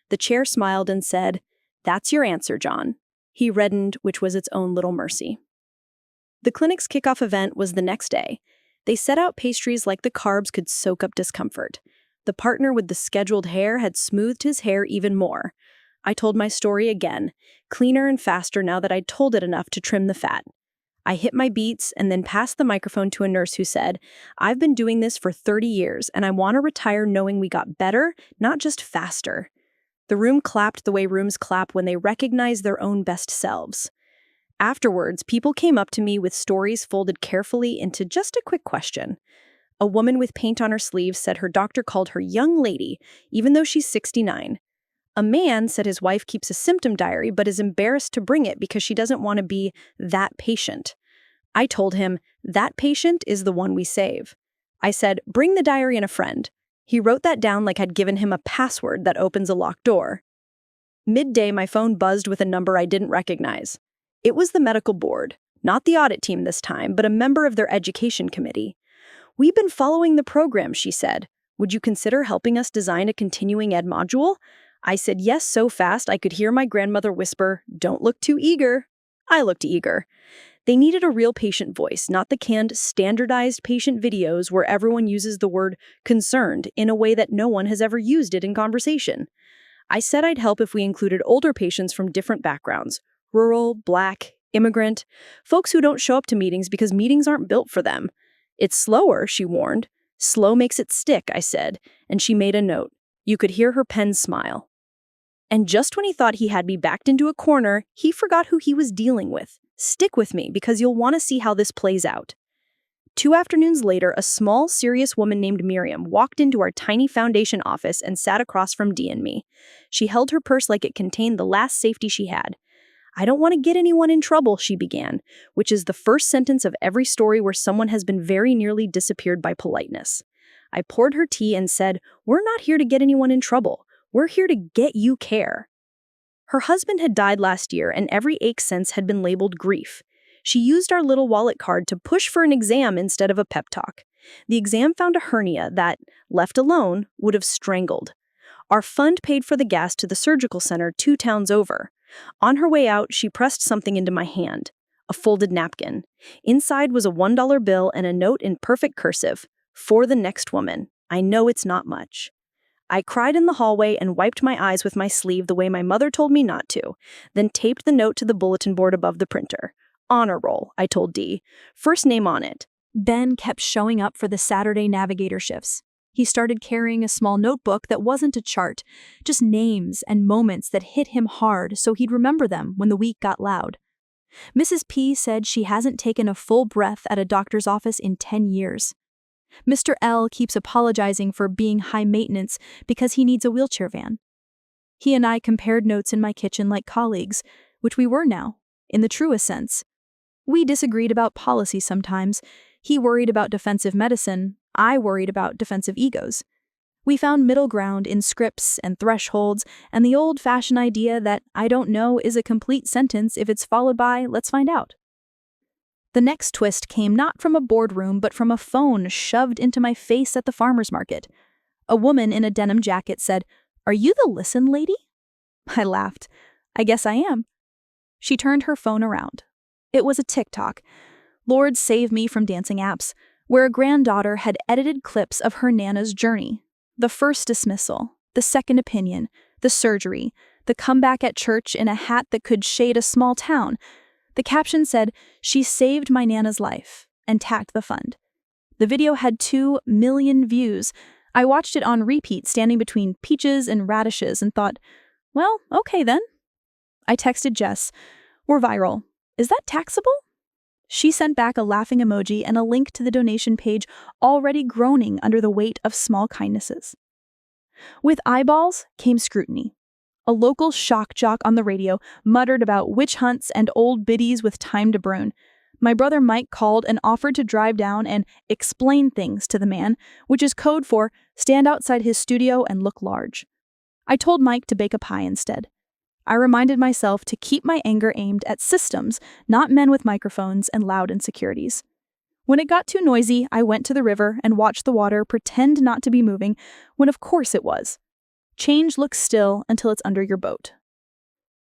The chair smiled and said, "That's your answer, John." He reddened, which was its own little mercy. The clinic's kickoff event was the next day. They set out pastries like the carbs could soak up discomfort. The partner with the scheduled hair had smoothed his hair even more. I told my story again, cleaner and faster now that I'd told it enough to trim the fat. I hit my beats and then passed the microphone to a nurse who said, "I've been doing this for 30 years and I want to retire knowing we got better, not just faster." The room clapped the way rooms clap when they recognize their own best selves. Afterwards, people came up to me with stories folded carefully into just a quick question. A woman with paint on her sleeves said her doctor called her young lady, even though she's 69. A man said his wife keeps a symptom diary but is embarrassed to bring it because she doesn't want to be that patient. I told him, that patient is the one we save. I said, bring the diary and a friend. He wrote that down like I'd given him a password that opens a locked door. Midday, my phone buzzed with a number I didn't recognize. It was the medical board, not the audit team this time, but a member of their education committee. "We've been following the program," she said. "Would you consider helping us design a continuing ed module?" I said yes so fast I could hear my grandmother whisper, "Don't look too eager." I looked eager. They needed a real patient voice, not the canned, standardized patient videos where everyone uses the word concerned in a way that no one has ever used it in conversation. I said I'd help if we included older patients from different backgrounds: rural, Black, immigrant, folks who don't show up to meetings because meetings aren't built for them. "It's slower," she warned. "Slow makes it stick," I said, and she made a note. You could hear her pen smile. And just when he thought he had me backed into a corner, he forgot who he was dealing with. Stick with me, because you'll want to see how this plays out. 2 afternoons later, a small, serious woman named Miriam walked into our tiny foundation office and sat across from Dee and me. She held her purse like it contained the last safety she had. "I don't want to get anyone in trouble," she began, which is the first sentence of every story where someone has been very nearly disappeared by politeness. I poured her tea and said, "We're not here to get anyone in trouble. We're here to get you care." Her husband had died last year, and every ache since had been labeled grief. She used our little wallet card to push for an exam instead of a pep talk. The exam found a hernia that, left alone, would have strangled. Our fund paid for the gas to the surgical center 2 towns over. On her way out, she pressed something into my hand, a folded napkin. Inside was a $1 bill and a note in perfect cursive, "For the next woman. I know it's not much." I cried in the hallway and wiped my eyes with my sleeve the way my mother told me not to, then taped the note to the bulletin board above the printer. "Honor roll," I told Dee. "First name on it." Ben kept showing up for the Saturday navigator shifts. He started carrying a small notebook that wasn't a chart, just names and moments that hit him hard so he'd remember them when the week got loud. Mrs. P said she hasn't taken a full breath at a doctor's office in 10 years. Mr. L keeps apologizing for being high maintenance because he needs a wheelchair van. He and I compared notes in my kitchen like colleagues, which we were now, in the truest sense. We disagreed about policy sometimes. He worried about defensive medicine. I worried about defensive egos. We found middle ground in scripts and thresholds and the old-fashioned idea that "I don't know" is a complete sentence if it's followed by "let's find out." The next twist came not from a boardroom but from a phone shoved into my face at the farmer's market. A woman in a denim jacket said, "Are you the listen lady?" I laughed. "I guess I am." She turned her phone around. It was a TikTok. Lord save me from dancing apps, where a granddaughter had edited clips of her Nana's journey. The first dismissal, the second opinion, the surgery, the comeback at church in a hat that could shade a small town. The caption said, "She saved my Nana's life," and tagged the fund. The video had 2 million views. I watched it on repeat, standing between peaches and radishes, and thought, well, okay then. I texted Jess, "We're viral. Is that taxable?" She sent back a laughing emoji and a link to the donation page, already groaning under the weight of small kindnesses. With eyeballs came scrutiny. A local shock jock on the radio muttered about witch hunts and old biddies with time to burn. My brother Mike called and offered to drive down and explain things to the man, which is code for stand outside his studio and look large. I told Mike to bake a pie instead. I reminded myself to keep my anger aimed at systems, not men with microphones and loud insecurities. When it got too noisy, I went to the river and watched the water pretend not to be moving, when of course it was. Change looks still until it's under your boat.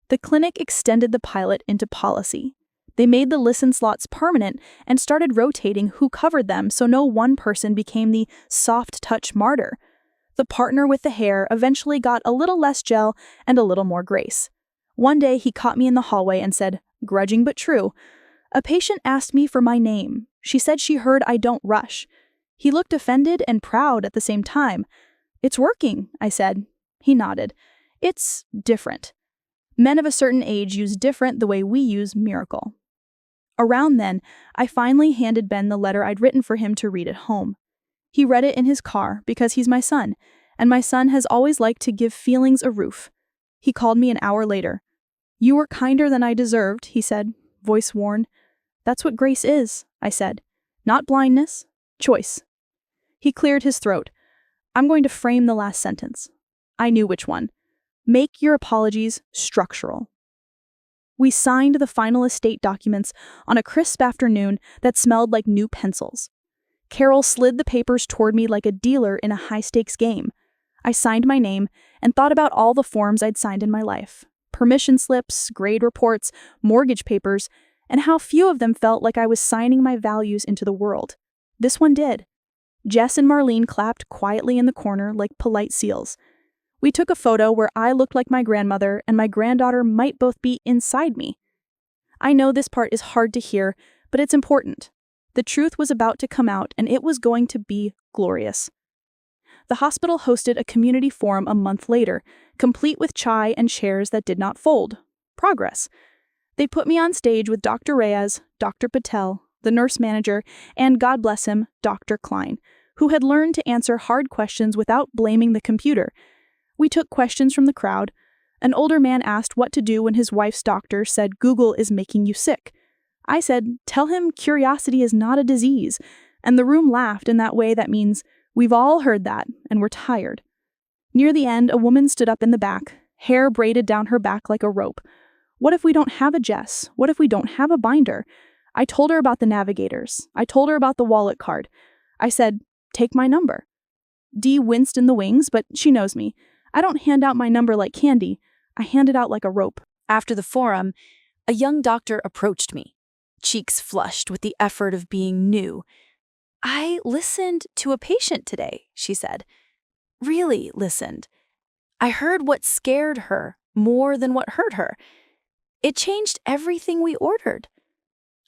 The clinic extended the pilot into policy. They made the listen slots permanent and started rotating who covered them so no one person became the soft touch martyr. The partner with the hair eventually got a little less gel and a little more grace. One day he caught me in the hallway and said, grudging but true, A patient asked me for my name. She said she heard I don't rush. He looked offended and proud at the same time. It's working, I said. He nodded. It's different. Men of a certain age use different the way we use miracle. Around then, I finally handed Ben the letter I'd written for him to read at home. He read it in his car because he's my son, and my son has always liked to give feelings a roof. He called me an hour later. You were kinder than I deserved, he said, voice worn. That's what grace is, I said. Not blindness, choice. He cleared his throat. I'm going to frame the last sentence. I knew which one. Make your apologies structural. We signed the final estate documents on a crisp afternoon that smelled like new pencils. Carol slid the papers toward me like a dealer in a high-stakes game. I signed my name and thought about all the forms I'd signed in my life. Permission slips, grade reports, mortgage papers, and how few of them felt like I was signing my values into the world. This one did. Jess and Marlene clapped quietly in the corner like polite seals. We took a photo where I looked like my grandmother and my granddaughter might both be inside me. I know this part is hard to hear, but it's important. The truth was about to come out and it was going to be glorious. The hospital hosted a community forum a month later, complete with chai and chairs that did not fold. Progress. They put me on stage with Dr. Reyes, Dr. Patel, the nurse manager, and, God bless him, Dr. Klein, who had learned to answer hard questions without blaming the computer. We took questions from the crowd. An older man asked what to do when his wife's doctor said Google is making you sick. I said, tell him curiosity is not a disease, and the room laughed in that way that means we've all heard that, and we're tired. Near the end, a woman stood up in the back, hair braided down her back like a rope. What if we don't have a Jess? What if we don't have a binder? I told her about the navigators. I told her about the wallet card. I said, take my number. Dee winced in the wings, but she knows me. I don't hand out my number like candy. I hand it out like a rope. After the forum, a young doctor approached me, cheeks flushed with the effort of being new. I listened to a patient today, she said. Really listened. I heard what scared her more than what hurt her. It changed everything we ordered.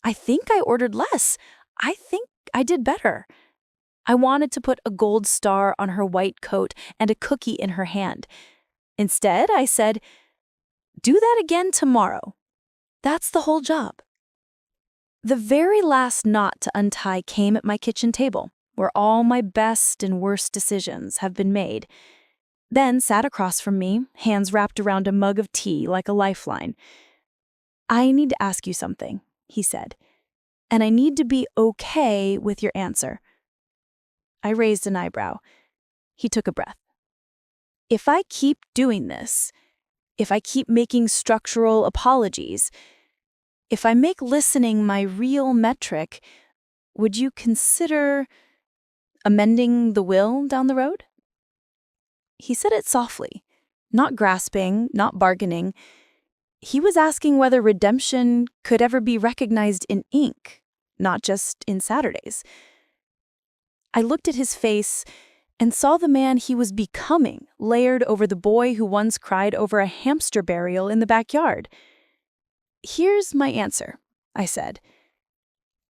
I think I ordered less. I think I did better. I wanted to put a gold star on her white coat and a cookie in her hand. Instead, I said, do that again tomorrow. That's the whole job. The very last knot to untie came at my kitchen table, where all my best and worst decisions have been made. Ben sat across from me, hands wrapped around a mug of tea like a lifeline. I need to ask you something, he said, and I need to be okay with your answer. I raised an eyebrow. He took a breath. If I keep doing this, if I keep making structural apologies, if I make listening my real metric, would you consider amending the will down the road? He said it softly, not grasping, not bargaining. He was asking whether redemption could ever be recognized in ink, not just in Saturdays. I looked at his face and saw the man he was becoming layered over the boy who once cried over a hamster burial in the backyard. Here's my answer, I said.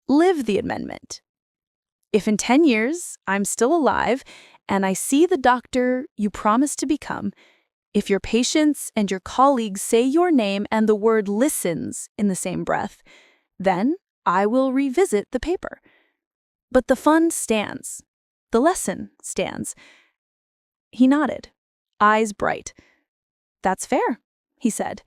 Live the amendment. If in 10 years I'm still alive and I see the doctor you promised to become, if your patients and your colleagues say your name and the word listens in the same breath, then I will revisit the paper. But the fund stands. The lesson stands. He nodded, eyes bright. That's fair, he said.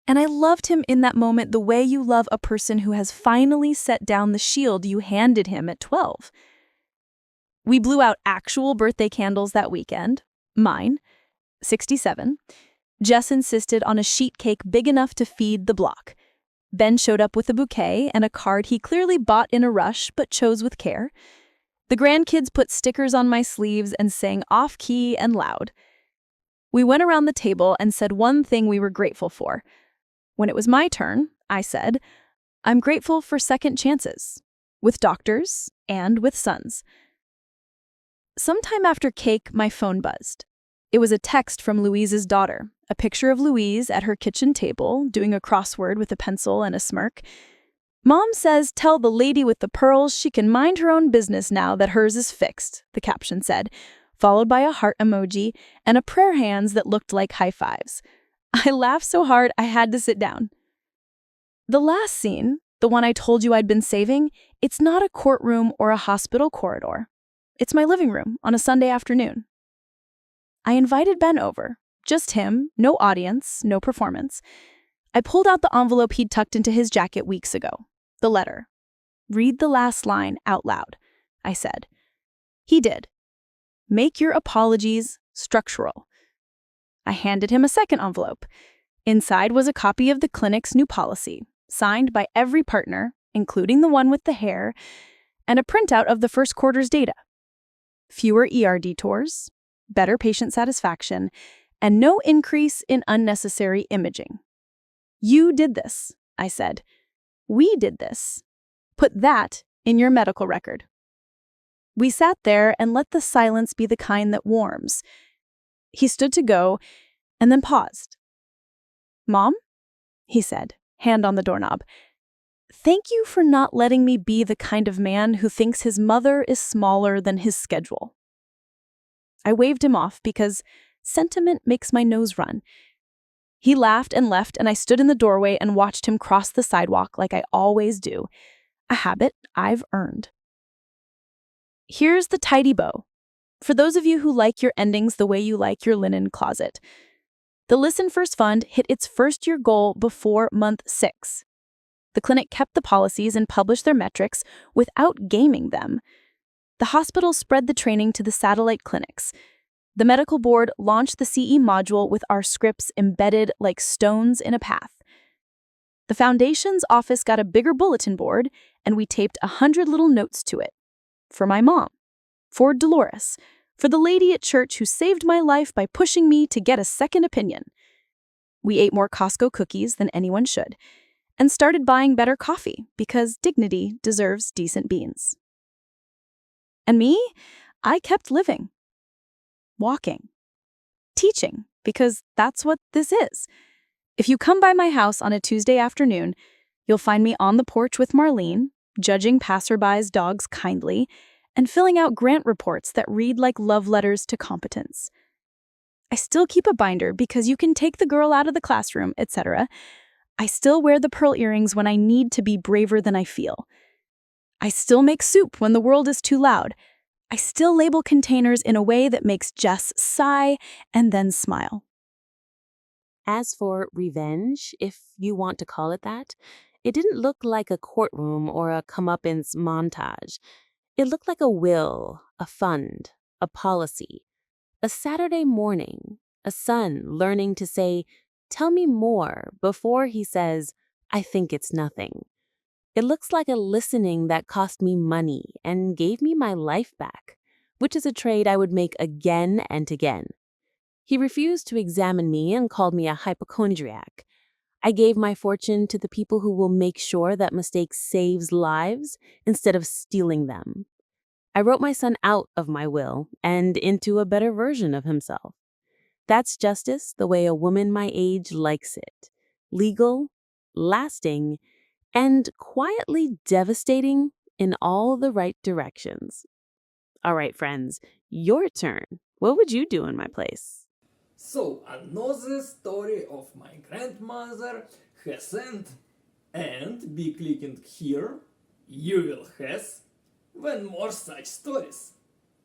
And I loved him in that moment the way you love a person who has finally set down the shield you handed him at 12. We blew out actual birthday candles that weekend. Mine, 67. Jess insisted on a sheet cake big enough to feed the block. Ben showed up with a bouquet and a card he clearly bought in a rush but chose with care. The grandkids put stickers on my sleeves and sang off-key and loud. We went around the table and said one thing we were grateful for. When it was my turn, I said, I'm grateful for second chances, with doctors and with sons. Sometime after cake, my phone buzzed. It was a text from Louise's daughter, a picture of Louise at her kitchen table doing a crossword with a pencil and a smirk. Mom says tell the lady with the pearls she can mind her own business now that hers is fixed, the caption said, followed by a heart emoji and a prayer hands that looked like high fives. I laughed so hard I had to sit down. The last scene, the one I told you I'd been saving, it's not a courtroom or a hospital corridor. It's my living room on a Sunday afternoon. I invited Ben over. Just him, no audience, no performance. I pulled out the envelope he'd tucked into his jacket weeks ago. The letter. Read the last line out loud, I said. He did. Make your apologies structural. I handed him a second envelope. Inside was a copy of the clinic's new policy, signed by every partner, including the one with the hair, and a printout of the first quarter's data. Fewer ER detours, better patient satisfaction, and no increase in unnecessary imaging. You did this, I said. We did this. Put that in your medical record. We sat there and let the silence be the kind that warms. He stood to go and then paused. Mom, he said, hand on the doorknob. Thank you for not letting me be the kind of man who thinks his mother is smaller than his schedule. I waved him off because sentiment makes my nose run. He laughed and left, and I stood in the doorway and watched him cross the sidewalk like I always do, a habit I've earned. Here's the tidy bow. For those of you who like your endings the way you like your linen closet. The Listen First Fund hit its first-year goal before month 6. The clinic kept the policies and published their metrics without gaming them. The hospital spread the training to the satellite clinics. The medical board launched the CE module with our scripts embedded like stones in a path. The foundation's office got a bigger bulletin board, and we taped 100 little notes to it. For my mom, for Dolores, for the lady at church who saved my life by pushing me to get a second opinion. We ate more Costco cookies than anyone should, and started buying better coffee because dignity deserves decent beans. And me, I kept living. Walking. Teaching, because that's what this is. If you come by my house on a Tuesday afternoon, you'll find me on the porch with Marlene, judging passerbys' dogs kindly, and filling out grant reports that read like love letters to competence. I still keep a binder because you can take the girl out of the classroom, etc. I still wear the pearl earrings when I need to be braver than I feel. I still make soup when the world is too loud. I still label containers in a way that makes Jess sigh and then smile. As for revenge, if you want to call it that, it didn't look like a courtroom or a comeuppance montage. It looked like a will, a fund, a policy. A Saturday morning, a son learning to say, "Tell me more," before he says, "I think it's nothing." It looks like a listening that cost me money and gave me my life back, which is a trade I would make again and again. He refused to examine me and called me a hypochondriac. I gave my fortune to the people who will make sure that mistake saves lives instead of stealing them. I wrote my son out of my will and into a better version of himself. That's justice the way a woman my age likes it. Legal, lasting, and quietly devastating in all the right directions. All right, friends, your turn. What would you do in my place? So, another story of my grandmother has end, and be clicking here, you will have when more such stories.